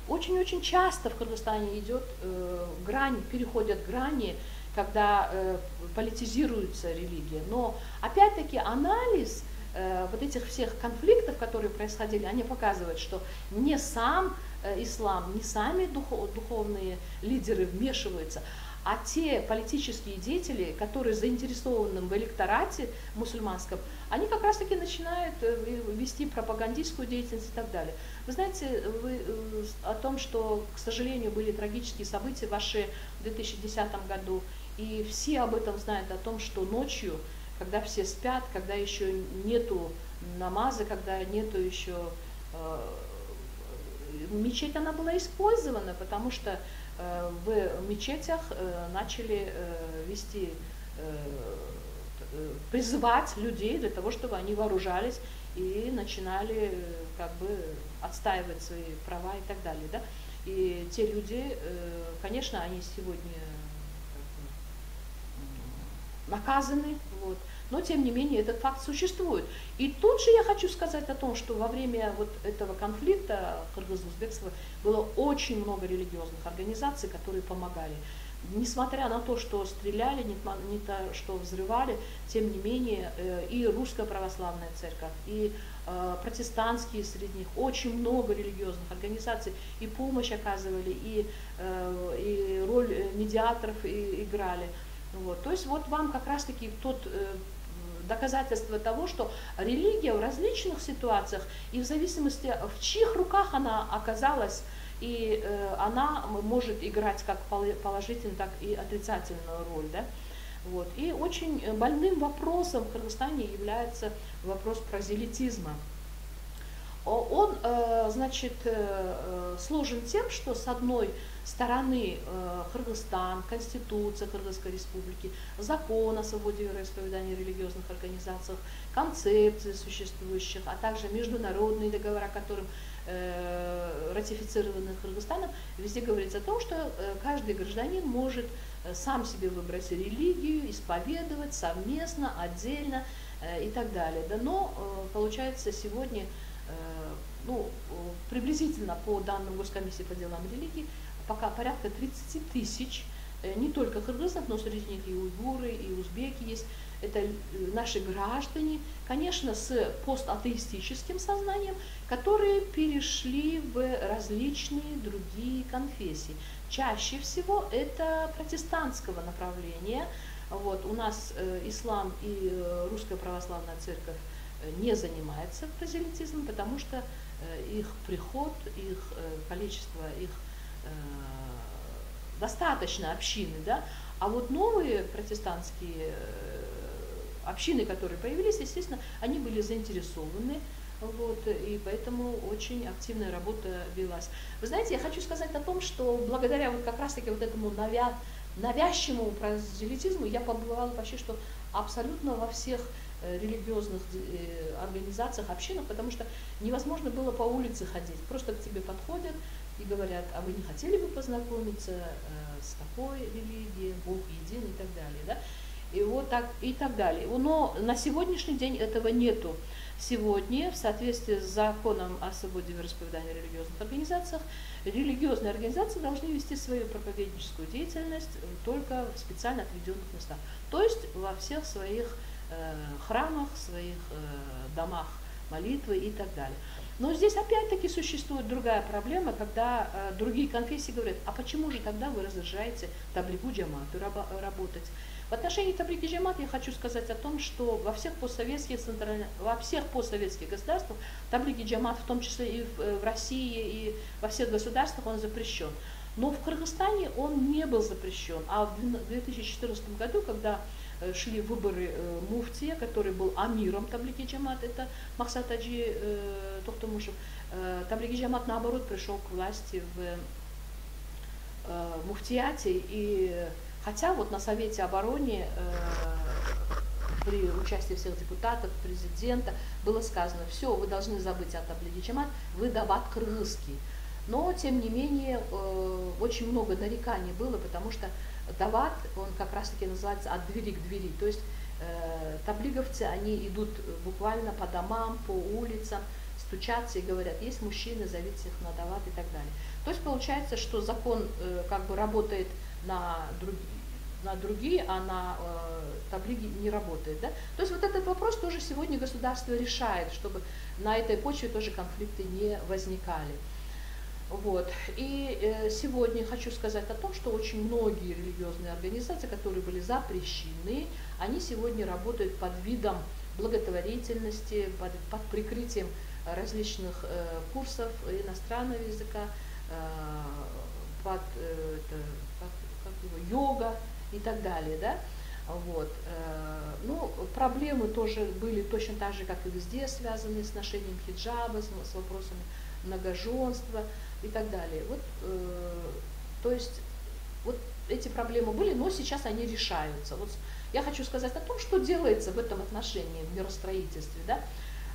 S3: очень-очень часто в Кыргызстане идет грань, переходят грани, когда политизируется религия. Но опять-таки анализ вот этих всех конфликтов, которые происходили, они показывают, что не сам ислам, не сами духовные лидеры вмешиваются, а те политические деятели, которые заинтересованы в электорате мусульманском, они как раз-таки начинают вести пропагандистскую деятельность и так далее. Вы знаете о том, что, к сожалению, были трагические события в Аше в 2010 году, и все об этом знают, о том, что ночью, когда все спят, когда еще нету намаза, когда нету еще... Мечеть, она была использована, потому что в мечетях начали вести, призывать людей для того, чтобы они вооружались и начинали как бы отстаивать свои права и так далее. Да? И те люди, конечно, они сегодня наказаны, вот. Но тем не менее этот факт существует. И тут же я хочу сказать о том, что во время вот этого конфликта кыргыз-узбекского было очень много религиозных организаций, которые помогали. Несмотря на то, что стреляли, не то, что взрывали, тем не менее и Русская Православная Церковь, и протестантские среди них, очень много религиозных организаций и помощь оказывали, и роль медиаторов играли. Вот. То есть вот вам как раз-таки доказательство того, что религия в различных ситуациях, и в зависимости, в чьих руках она оказалась, и она может играть как положительную, так и отрицательную роль. Да? Вот. И очень больным вопросом в Кыргызстане является вопрос прозелитизма. Он, значит, сложен тем, что с одной стороны Кыргызстан, Конституция Кыргызской Республики, закон о свободе вероисповедания в религиозных организациях, концепции существующих, а также международные договора, которым ратифицированы Кыргызстаном, везде говорится о том, что каждый гражданин может сам себе выбрать религию, исповедовать совместно, отдельно и так далее. Да, но получается сегодня, приблизительно по данным Госкомиссии по делам религии, пока порядка 30 тысяч не только кыргызов, но среди них и уйгуры, и узбеки есть. Это наши граждане, конечно, с постатеистическим сознанием, которые перешли в различные другие конфессии. Чаще всего это протестантского направления. Вот, у нас ислам и Русская Православная Церковь не занимается прозелитизмом, потому что их приход, их количество, их достаточно общины, да, а вот новые протестантские общины, которые появились, естественно, они были заинтересованы, вот, и поэтому очень активная работа велась. Вы знаете, я хочу сказать о том, что благодаря вот как раз-таки вот этому навязчивому прозелитизму я побывала почти что абсолютно во всех религиозных организациях, общинах, потому что невозможно было по улице ходить. Просто к тебе подходят и говорят, а вы не хотели бы познакомиться с такой религией, Бог един и так далее, да? И вот так и так далее. Но на сегодняшний день этого нету. Сегодня, в соответствии с законом о свободе вероисповедания в религиозных организациях, религиозные организации должны вести свою проповедническую деятельность только в специально отведенных местах. То есть во всех своих храмах, своих домах молитвы и так далее. Но здесь опять-таки существует другая проблема, когда другие конфессии говорят, а почему же тогда вы разрешаете таблигу джамату работать? В отношении таблиги джамат я хочу сказать о том, что во всех постсоветских государствах таблиги джамат, в том числе и в России, и во всех государствах он запрещен. Но в Кыргызстане он не был запрещен. А в 2014 году, когда шли выборы муфтия, который был амиром таблиги джамат, это Махсат Аджи Тохтамушев, таблиги джамат наоборот пришел к власти в муфтияте, и хотя вот на Совете обороны при участии всех депутатов, президента было сказано, все, вы должны забыть о таблиге джамат, вы дават кыргызский. Но, тем не менее, очень много нареканий было, потому что дават, он как раз-таки называется от двери к двери. То есть таблиговцы, они идут буквально по домам, по улицам, стучатся и говорят, есть мужчины, зовите их на дават и так далее. То есть получается, что закон как бы работает на другие, а на таблиги не работает. Да? То есть вот этот вопрос тоже сегодня государство решает, чтобы на этой почве тоже конфликты не возникали. Вот. И сегодня хочу сказать о том, что очень многие религиозные организации, которые были запрещены, они сегодня работают под видом благотворительности, под прикрытием различных курсов иностранного языка, под йога и так далее. Да? Вот. Ну, проблемы тоже были точно так же, как и везде, связанные с ношением хиджаба, с вопросами многоженства и так далее. Вот, то есть вот эти проблемы были, но сейчас они решаются. Вот я хочу сказать о том, что делается в этом отношении, в миростроительстве. Да?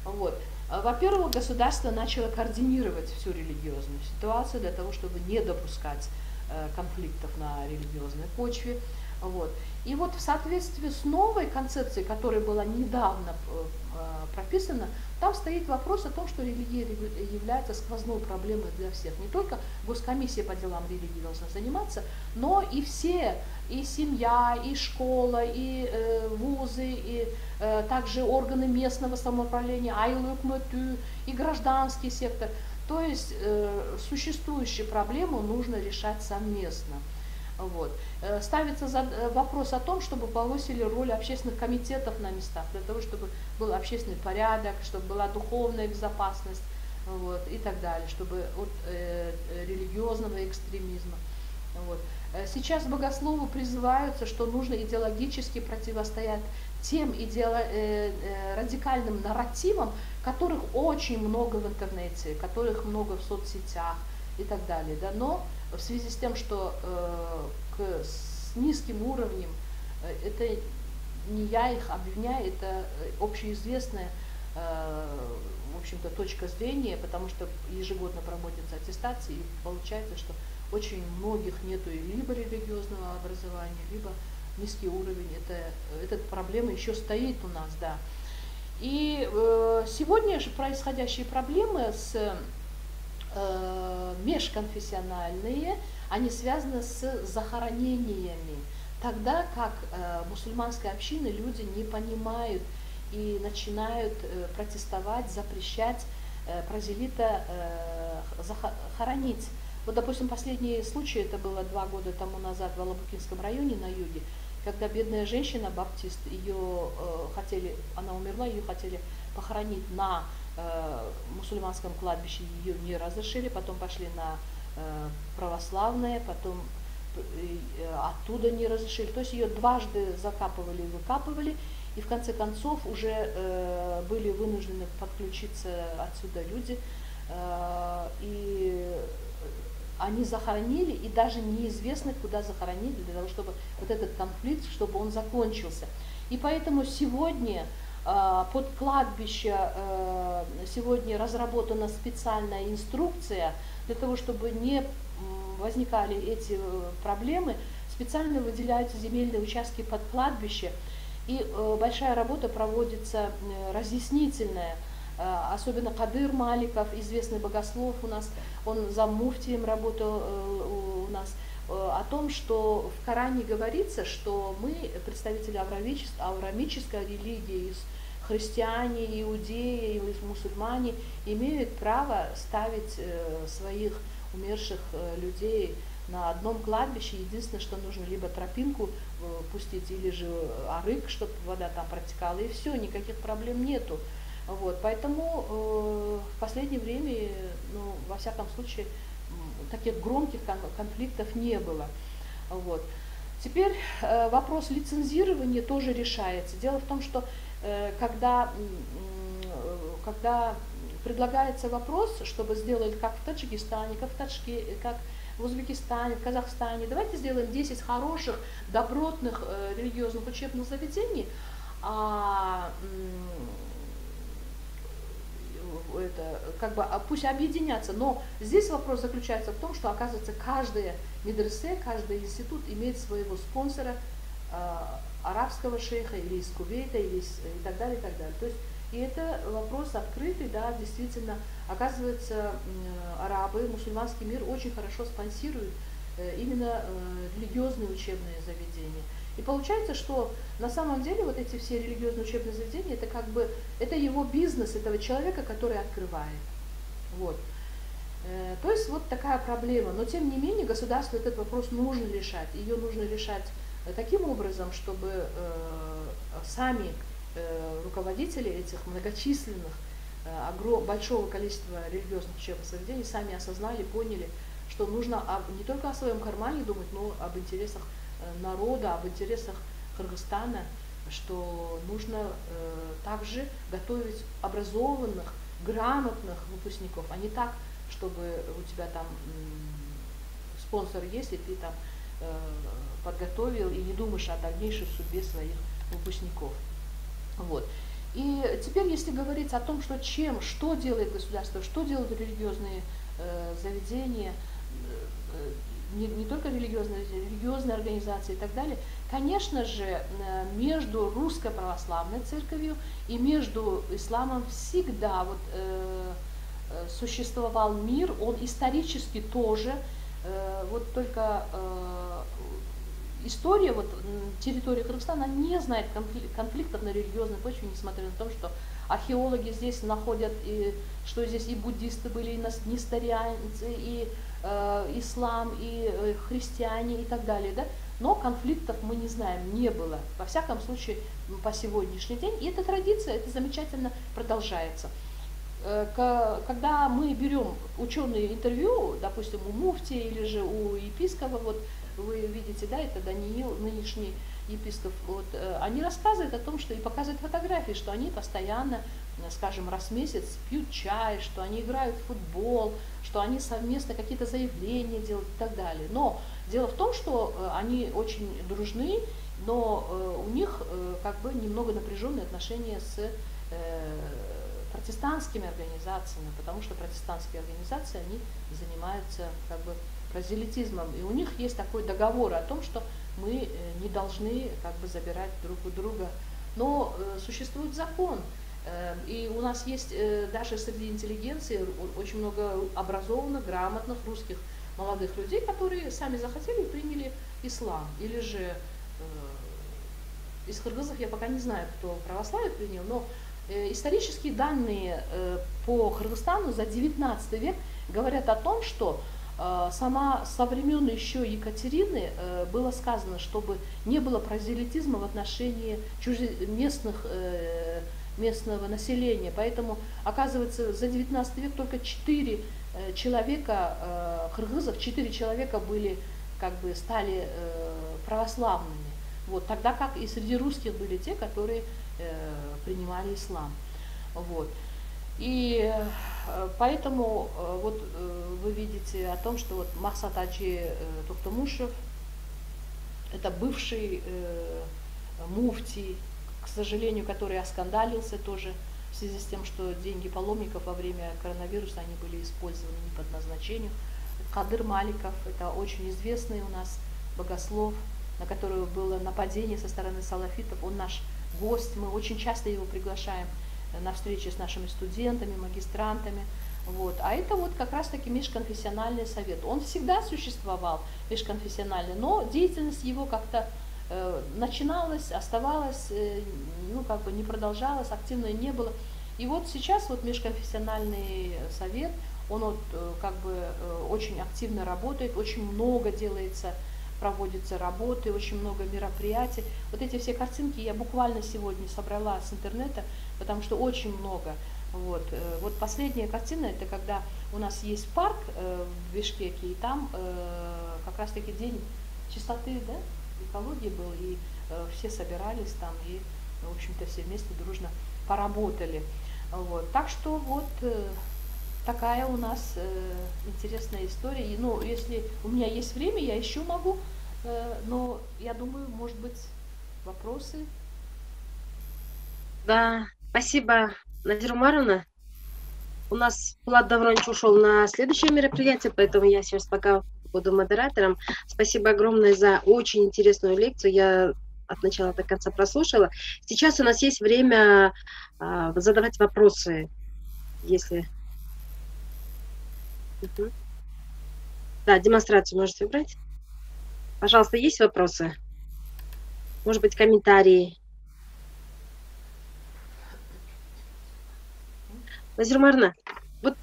S3: Вот. Во-первых, государство начало координировать всю религиозную ситуацию для того, чтобы не допускать конфликтов на религиозной почве. Вот. И вот в соответствии с новой концепцией, которая была недавно прописана, там стоит вопрос о том, что религия является сквозной проблемой для всех. Не только Госкомиссия по делам религии должна заниматься, но и все, и семья, и школа, и вузы, и также органы местного самоуправления, и гражданский сектор. То есть существующие проблемы нужно решать совместно. Вот. Ставится вопрос о том, чтобы повысили роль общественных комитетов на местах, для того, чтобы был общественный порядок, чтобы была духовная безопасность, вот, и так далее, чтобы от религиозного экстремизма. Вот. Сейчас богословы призываются, что нужно идеологически противостоять тем радикальным нарративам, которых очень много в интернете, которых много в соцсетях и так далее. Да? Но в связи с тем, что с низким уровнем, это не я их обвиняю, это общеизвестная, в общем-то, точка зрения, потому что ежегодно проводятся аттестации, и получается, что очень многих нету либо религиозного образования, либо низкий уровень. Эта проблема еще стоит у нас, да. И сегодня же происходящие проблемы с межконфессиональные, они связаны с захоронениями. Тогда как мусульманской общины люди не понимают и начинают протестовать, запрещать прозелита хоронить. Вот, допустим, последний случай, это было 2 года тому назад в Алабукинском районе на юге, когда бедная женщина, баптист, ее хотели, она умерла, ее хотели похоронить на мусульманском кладбище, ее не разрешили, потом пошли на православное, потом оттуда не разрешили. То есть ее дважды закапывали и выкапывали, и в конце концов уже были вынуждены подключиться отсюда люди, и они захоронили, и даже неизвестно, куда захоронили, для того, чтобы вот этот конфликт, чтобы он закончился. И поэтому сегодня под кладбище сегодня разработана специальная инструкция для того, чтобы не возникали эти проблемы, специально выделяются земельные участки под кладбище, и большая работа проводится разъяснительная. Особенно Кадыр Маликов, известный богослов у нас, он заммуфтием работал у нас, о том, что в Коране говорится, что мы, представители авраамической религии, христиане, иудеи, мусульмане, имеют право ставить своих умерших людей на одном кладбище. Единственное, что нужно либо тропинку пустить, или же арык, чтобы вода там протекала, и все, никаких проблем нету. Вот, поэтому в последнее время, ну, во всяком случае, таких громких конфликтов не было. Вот. Теперь вопрос лицензирования тоже решается. Дело в том, что когда предлагается вопрос, чтобы сделать как в Таджикистане, как в Узбекистане, в Казахстане, давайте сделаем 10 хороших, добротных религиозных учебных заведений, пусть объединятся, но здесь вопрос заключается в том, что, оказывается, каждая медресе, каждый институт имеет своего спонсора, арабского шейха или из Кувейта, или и так далее, и так далее. То есть, и это вопрос открытый, да, действительно, оказывается, арабы, мусульманский мир очень хорошо спонсируют именно религиозные учебные заведения. И получается, что на самом деле вот эти все религиозные учебные заведения, это как бы, это его бизнес, этого человека, который открывает. Вот. То есть вот такая проблема. Но тем не менее государству этот вопрос нужно решать. Ее нужно решать таким образом, чтобы сами руководители этих многочисленных, большого количества религиозных учебных заведений сами осознали, поняли, что нужно не только о своем кармане думать, но об интересах народа, об интересах Кыргызстана, что нужно также готовить образованных, грамотных выпускников, а не так, чтобы у тебя там спонсор есть, и ты там подготовил и не думаешь о дальнейшей судьбе своих выпускников. Вот. И теперь, если говорить о том, что делает государство, что делают религиозные заведения, не только религиозные организации и так далее, конечно же, между Русской Православной Церковью и между исламом всегда существовал мир, он исторически тоже, вот только история территории Кыргызстана не знает конфликтов на религиозной почве, несмотря на то, что археологи здесь находят, что здесь и буддисты были, и несторианцы, и ислам, и христиане и так далее, да? Но конфликтов мы не знаем, не было, во всяком случае, по сегодняшний день. И эта традиция, это замечательно продолжается. Когда мы берем ученые интервью, допустим, у муфтия или же у епископа, вот вы видите, да, это Даниил, нынешний епископ, вот, они рассказывают о том, что и показывают фотографии, что они постоянно, скажем, раз в месяц пьют чай, что они играют в футбол, что они совместно какие-то заявления делают и так далее. Но дело в том, что они очень дружны, но у них как бы немного напряженные отношения с протестантскими организациями, потому что протестантские организации, они занимаются как бы прозелитизмом, и у них есть такой договор о том, что мы не должны как бы забирать друг у друга. Но существует закон, И у нас есть даже среди интеллигенции очень много образованных, грамотных русских молодых людей, которые сами захотели и приняли ислам. Или же из кыргызов я пока не знаю, кто православие принял, но исторические данные по Кыргызстану за 19 век говорят о том, что со времен еще Екатерины было сказано, чтобы не было прозелитизма в отношении местного населения. Поэтому, оказывается, за 19 век только 4 человека, кыргызов, 4 человека стали православными. Вот, тогда как и среди русских были те, которые принимали ислам. Вот. И поэтому вот вы видите о том, что вот Махсат Аджи Тухтамушев, это бывший муфтий, к сожалению, который оскандалился тоже в связи с тем, что деньги паломников во время коронавируса они были использованы не по назначению. Кадыр Маликов, это очень известный у нас богослов, на которого было нападение со стороны салафитов. Он наш гость, мы очень часто его приглашаем на встречи с нашими студентами, магистрантами. Вот. А это вот как раз-таки межконфессиональный совет. Он всегда существовал, межконфессиональный, но деятельность его как-то начиналась, оставалась, не продолжалась, активно не было. И вот сейчас вот межконфессиональный совет, он вот очень активно работает, очень много делается, проводятся работы, очень много мероприятий. Вот эти все картинки я буквально сегодня собрала с интернета, потому что очень много. Вот последняя картина, это когда у нас есть парк в Бишкеке, и там как раз таки день чистоты, да, экологии был, и все собирались там, и, в общем-то, все вместе дружно поработали. Вот. Так что вот такая у нас интересная история. И, если у меня есть время, я еще могу, но я думаю, может быть, вопросы.
S2: Да, спасибо, Надира Умаровна. У нас Влад Давронович ушел на следующее мероприятие, поэтому я сейчас пока буду модератором. Спасибо огромное за очень интересную лекцию. Я от начала до конца прослушала. Сейчас у нас есть время задавать вопросы, если... Да, демонстрацию можете выбрать. Пожалуйста, есть вопросы? Может быть, комментарии? Назира Умаровна, вот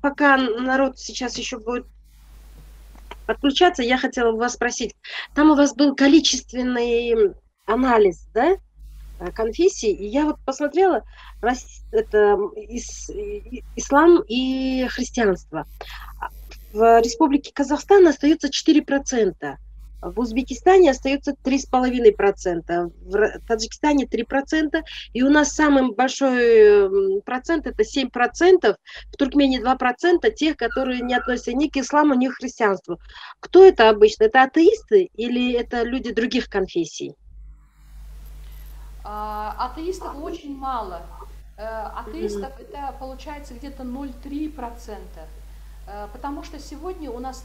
S2: пока народ сейчас еще будет подключаться, я хотела у вас спросить. Там у вас был количественный анализ, да, конфессий, и я вот посмотрела, это ислам и христианство. В Республике Казахстан остается 4%, в Узбекистане остается 3,5%, в Таджикистане 3%, и у нас самый большой процент, это 7%, в Туркмении 2%, тех, которые не относятся ни к исламу, ни к христианству. Кто это обычно? Это атеисты или это люди других конфессий?
S3: Атеистов очень мало. Атеистов это получается где-то 0,3%. Потому что сегодня у нас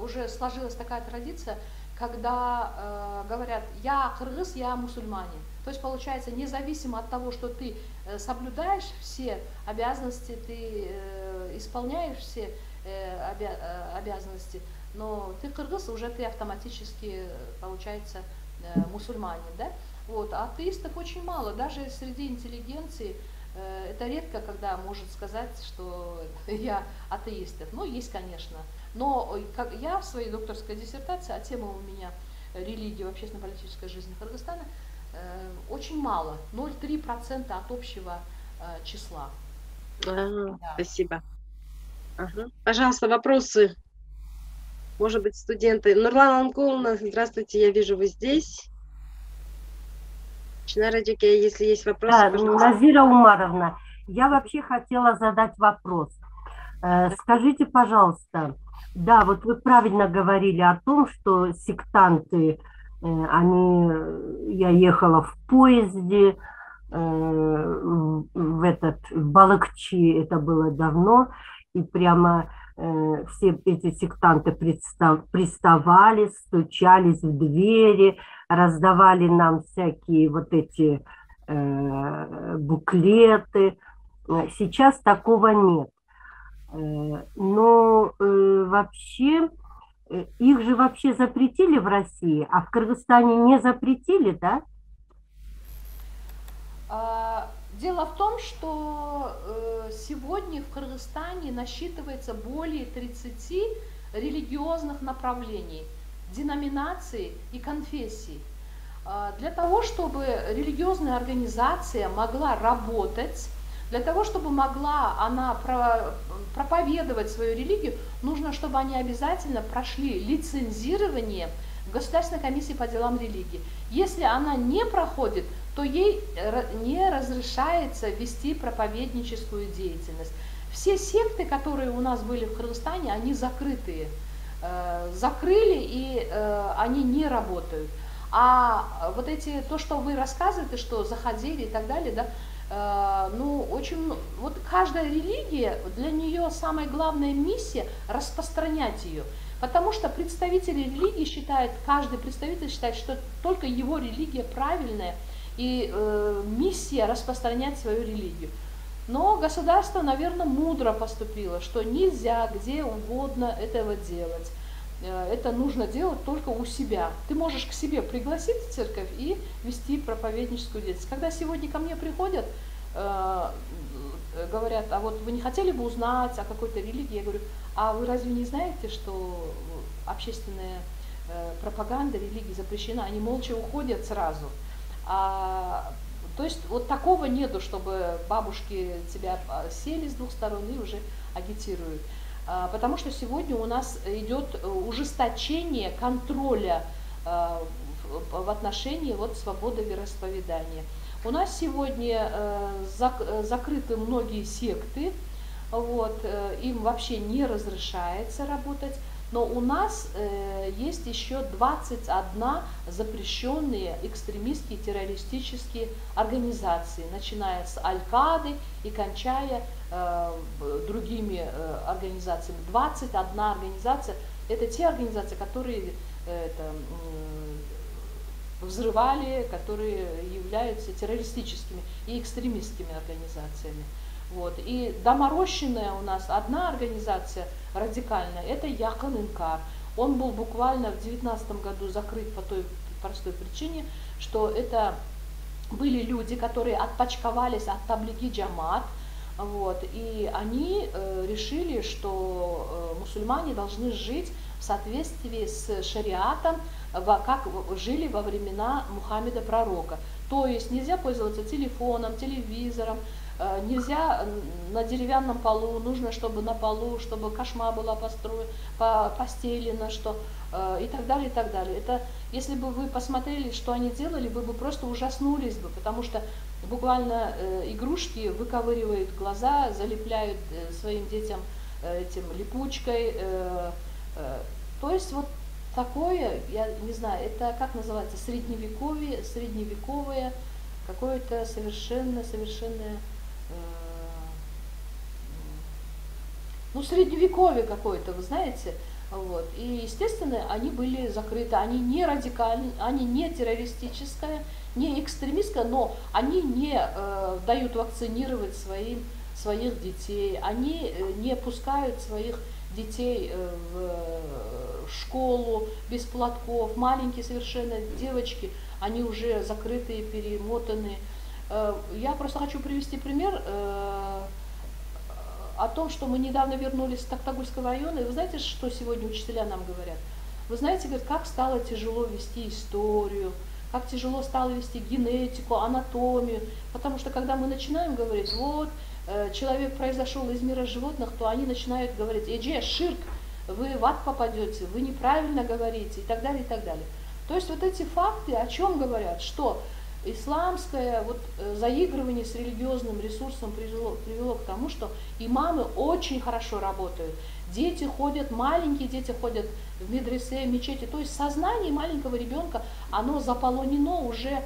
S3: уже сложилась такая традиция, когда говорят: я кыргыз, я мусульманин. То есть получается, независимо от того, что ты соблюдаешь все обязанности, ты исполняешь все обязанности, но ты кыргыз, уже ты автоматически, получается, мусульманин, да? Вот. А атеистов очень мало, даже среди интеллигенции. Это редко, когда может сказать, что я атеист. Ну, есть, конечно. Но я в своей докторской диссертации, а тема у меня религия в общественно-политической жизни Кыргызстана, очень мало, 0,3% от общего числа.
S2: Да. Спасибо. Пожалуйста, вопросы. Может быть, студенты. Нурлан Анкуловна, здравствуйте, я вижу, вы здесь. Чинарадике, если есть вопросы,
S6: да,
S2: пожалуйста.
S6: Назира Умаровна, я вообще хотела задать вопрос. Скажите, пожалуйста, да, вот вы правильно говорили о том, что сектанты, я ехала в поезде в Балыкчи, это было давно, и прямо все эти сектанты приставали, стучались в двери, раздавали нам всякие вот эти буклеты. Сейчас такого нет. Но вообще, их же вообще запретили в России, а в Кыргызстане не запретили, да?
S3: Дело в том, что сегодня в Кыргызстане насчитывается более 30 религиозных направлений, деноминаций и конфессий. Для того, чтобы религиозная организация могла работать, для того, чтобы могла она проповедовать свою религию, нужно, чтобы они обязательно прошли лицензирование в Государственной комиссии по делам религии. Если она не проходит, то ей не разрешается вести проповедническую деятельность. Все секты, которые у нас были в Кыргызстане, они закрытые. Закрыли, и они не работают. А вот эти, то, что вы рассказываете, что заходили и так далее, да, вот каждая религия, для нее самая главная миссия распространять ее. Потому что представители религии считают, каждый представитель считает, что только его религия правильная, и миссия распространять свою религию. Но государство, наверное, мудро поступило, что нельзя где угодно этого делать. Это нужно делать только у себя. Ты можешь к себе пригласить в церковь и вести проповедническую деятельность. Когда сегодня ко мне приходят, говорят, а вот вы не хотели бы узнать о какой-то религии? Я говорю, а вы разве не знаете, что общественная пропаганда религии запрещена? Они молча уходят сразу. То есть вот такого нету, чтобы бабушки тебя сели с двух сторон и уже агитируют. Потому что сегодня у нас идет ужесточение контроля в отношении вот свободы вероисповедания. У нас сегодня закрыты многие секты, вот, им вообще не разрешается работать. Но у нас есть еще 21 запрещенные экстремистские террористические организации, начиная с Аль-Каиды и кончая другими организациями. 21 организация – это те организации, которые взрывали, которые являются террористическими и экстремистскими организациями. Вот. И доморощенная у нас одна организация радикальная, это Якын Инкар. Он был буквально в 2019 году закрыт по той простой причине, что это были люди, которые отпочковались от таблиги джамат, вот, и они решили, что мусульмане должны жить в соответствии с шариатом, как жили во времена Мухаммеда пророка. То есть нельзя пользоваться телефоном, телевизором, нельзя на деревянном полу, нужно, чтобы на полу, чтобы кошма была постелена, что, и так далее, и так далее. Это, если бы вы посмотрели, что они делали, вы бы просто ужаснулись бы, потому что буквально игрушки выковыривают глаза, залепляют своим детям этим липучкой. То есть вот такое, я не знаю, это как называется, средневековое, какое-то совершенное, средневековье какое-то, вы знаете, вот. И, естественно, они были закрыты, они не радикальные, они не террористическая, не экстремистская, но они не дают вакцинировать своих детей, они не пускают своих детей в школу без платков, маленькие совершенно девочки, они уже закрытые, перемотанные. Я просто хочу привести пример о том, что мы недавно вернулись с Токтагульского района, и вы знаете, что сегодня учителя нам говорят? Вы знаете, говорят, как стало тяжело вести историю, как тяжело стало вести генетику, анатомию, потому что когда мы начинаем говорить, вот, человек произошел из мира животных, то они начинают говорить, эдже, ширк, вы в ад попадете, вы неправильно говорите, и так далее, и так далее. То есть вот эти факты о чем говорят, что исламское заигрывание с религиозным ресурсом привело к тому, что имамы очень хорошо работают. Дети ходят, маленькие дети ходят в медресе, мечети. То есть сознание маленького ребенка, оно заполонено уже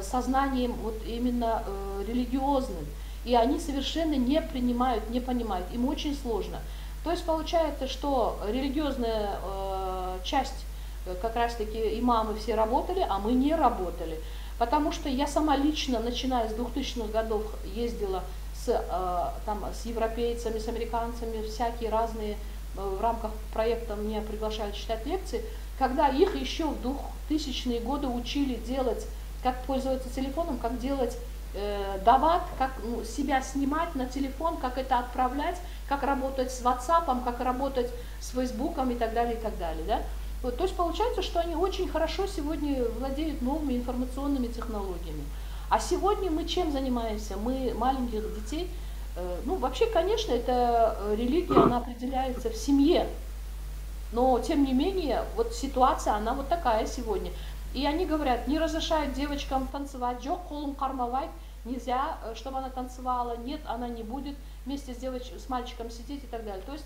S3: сознанием вот именно религиозным. И они совершенно не принимают, не понимают. Им очень сложно. То есть получается, что религиозная часть, как раз таки имамы все работали, а мы не работали. потому что я сама лично, начиная с 2000-х годов, ездила с европейцами, с американцами, всякие разные, в рамках проекта меня приглашали читать лекции, когда их еще в 2000-е годы учили делать, как пользоваться телефоном, как делать дават, как себя снимать на телефон, как это отправлять, как работать с WhatsApp, как работать с Фейсбуком и так далее, и так далее. Да? Вот, то есть получается, что они очень хорошо сегодня владеют новыми информационными технологиями. А сегодня мы чем занимаемся? Мы маленьких детей, ну вообще, конечно, эта религия, она определяется в семье, но тем не менее, вот ситуация, она вот такая сегодня. И они говорят, не разрешают девочкам танцевать, джок колум кармавай, нельзя, чтобы она танцевала, нет, она не будет вместе с мальчиком сидеть и так далее. То есть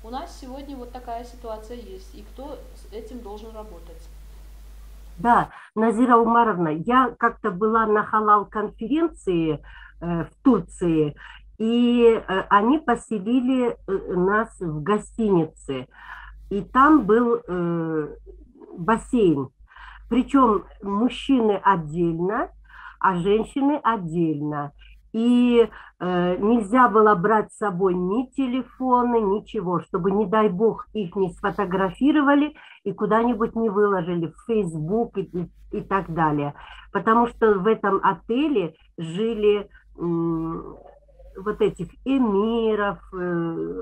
S3: у нас сегодня вот такая ситуация есть, и кто с этим должен работать?
S6: Да, Назира Умаровна, я как-то была на халал-конференции в Турции, и они поселили нас в гостинице, и там был бассейн. Причем мужчины отдельно, а женщины отдельно. И нельзя было брать с собой ни телефоны, ничего, чтобы, не дай бог, их не сфотографировали и куда-нибудь не выложили в Facebook и так далее. Потому что в этом отеле жили вот этих эмиров,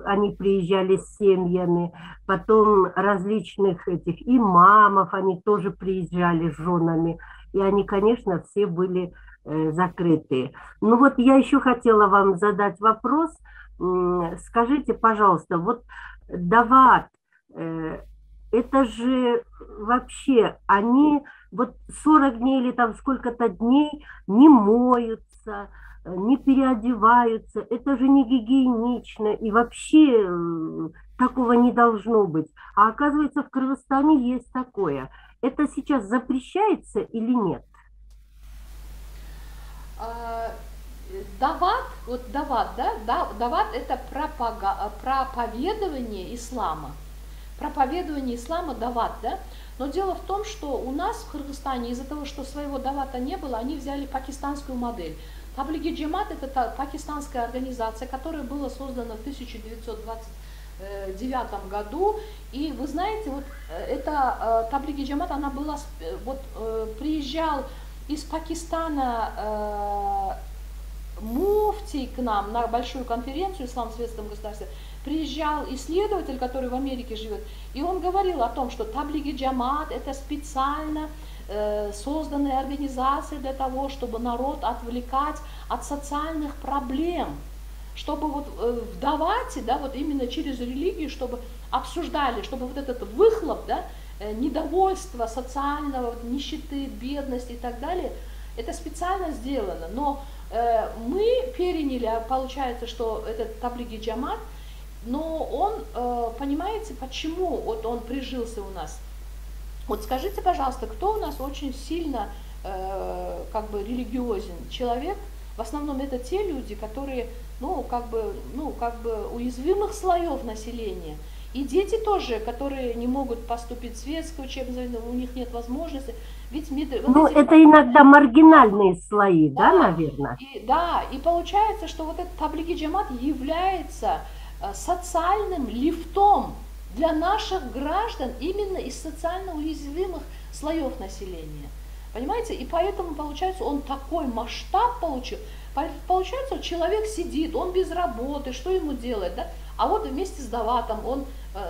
S6: они приезжали с семьями, потом различных этих имамов, они тоже приезжали с женами, и они, конечно, все были закрытые. Ну вот я еще хотела вам задать вопрос. Скажите, пожалуйста, вот дават, это же вообще, они вот 40 дней или там сколько-то дней не моются, не переодеваются, это же не гигиенично, и вообще такого не должно быть. А оказывается, в Кыргызстане есть такое. Это сейчас запрещается или нет?
S3: Дават, вот дават, да, дават это проповедование ислама. Проповедование ислама дават, да. Но дело в том, что у нас в Кыргызстане из-за того, что своего давата не было, они взяли пакистанскую модель. Таблиги Джамат это пакистанская организация, которая была создана в 1929 году. И вы знаете, вот эта Таблиги Джамат, она была, вот приезжал из Пакистана муфтий к нам на большую конференцию «Ислам в светском государстве», приезжал исследователь, который в Америке живет, и он говорил о том, что Таблиги Джамат это специально созданная организация для того, чтобы народ отвлекать от социальных проблем, чтобы вот в давате, да, вот именно через религию, чтобы обсуждали, чтобы вот этот выхлоп, да, недовольство социального, нищеты, бедности и так далее, это специально сделано. Но мы переняли, получается, что этот Таблиги Джамат, но он, понимаете, почему вот он прижился у нас? Вот скажите, пожалуйста, кто у нас очень сильно как бы религиозен человек? В основном это те люди, которые, как бы уязвимых слоев населения. И дети тоже, которые не могут поступить в светское учебное заведение, у них нет возможности. Ведь
S6: это иногда маргинальные слои, да, наверное?
S3: И получается, что вот этот Таблиги Джамат является социальным лифтом для наших граждан именно из социально уязвимых слоев населения. Понимаете? И поэтому, получается, он такой масштаб получил. Получается, человек сидит, он без работы, что ему делать, да? А вот вместе с даватом он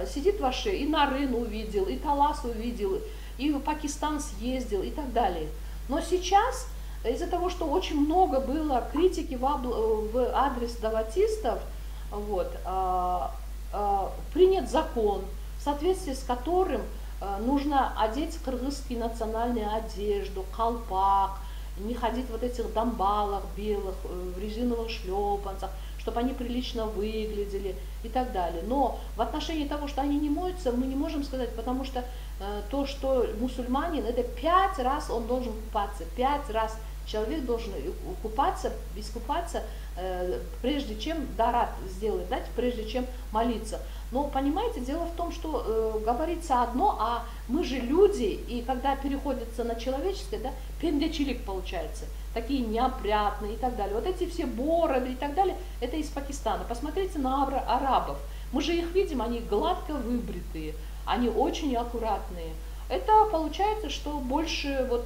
S3: сидит в Аше, и Нарын увидел, и Талас увидел, и в Пакистан съездил, и так далее. Но сейчас, из-за того, что очень много было критики в адрес даватистов, вот, принят закон, в соответствии с которым нужно одеть кыргызскую национальную одежду, колпак, не ходить в вот этих дамбалах белых, в резиновых шлепанцах, чтобы они прилично выглядели и так далее. Но в отношении того, что они не моются, мы не можем сказать, потому что то, что мусульманин, это 5 раз он должен купаться, 5 раз Человек должен искупаться, прежде чем дарат сделать, дать, прежде чем молиться. Но понимаете, дело в том, что говорится одно, а мы же люди, и когда переходится на человеческое, да, пендечилик получается, такие неопрятные и так далее. Вот эти все бороды и так далее, это из Пакистана. Посмотрите на арабов. Мы же их видим, они гладко выбритые, они очень аккуратные. Это получается, что больше вот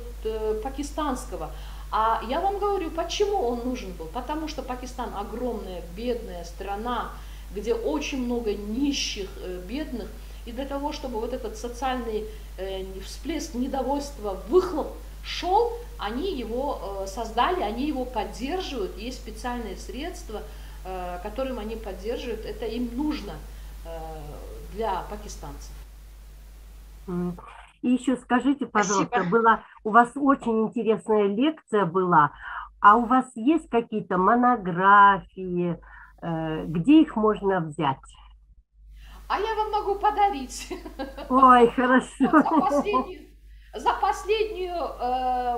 S3: пакистанского. А я вам говорю, почему он нужен был? Потому что Пакистан огромная, бедная страна, где очень много нищих, бедных. И для того, чтобы вот этот социальный всплеск недовольства, выхлоп шел, они его создали, они его поддерживают. Есть специальные средства, которым они поддерживают. Это им нужно для пакистанцев.
S6: И еще скажите, пожалуйста, у вас очень интересная лекция была, а у вас есть какие-то монографии, где их можно взять?
S3: А я вам могу подарить.
S6: Ой, хорошо.
S3: За последнюю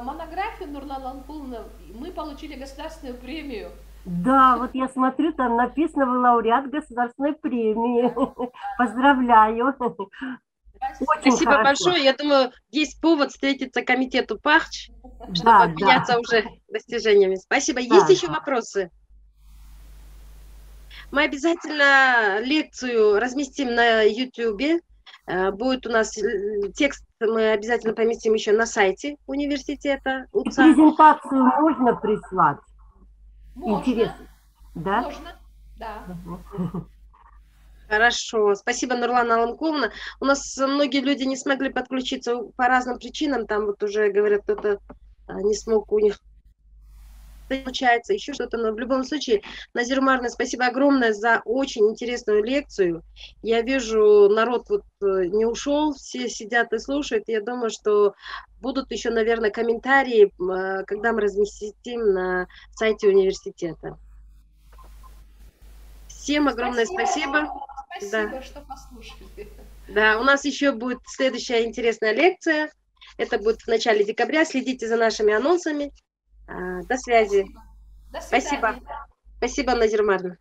S3: монографию Нурлан Анкуловна мы получили государственную премию.
S6: Да, вот я смотрю, там написано, вы лауреат государственной премии. Поздравляю.
S2: Спасибо большое. Я думаю, есть повод встретиться комитету ПАХЧ, чтобы обменяться уже достижениями. Спасибо. Есть еще вопросы? Мы обязательно лекцию разместим на YouTube. Будет у нас текст, мы обязательно поместим еще на сайте университета УЦА.
S6: Презентацию можно прислать?
S3: Можно.
S6: Интересно. Да?
S3: Можно, да.
S2: Хорошо, спасибо, Нурлан Аламкуловна. У нас многие люди не смогли подключиться по разным причинам, там вот уже говорят, кто-то не смог, у них получается, еще что-то, но в любом случае, Назир Умаровна, спасибо огромное за очень интересную лекцию. Я вижу, народ вот не ушел, все сидят и слушают, я думаю, что будут еще, наверное, комментарии, когда мы разместим на сайте университета. Всем огромное спасибо.
S3: Спасибо, что послушали.
S2: Да, у нас еще будет следующая интересная лекция. Это будет в начале декабря. Следите за нашими анонсами. До связи.
S3: До свидания.
S2: Спасибо. Спасибо, Назир Умаровна.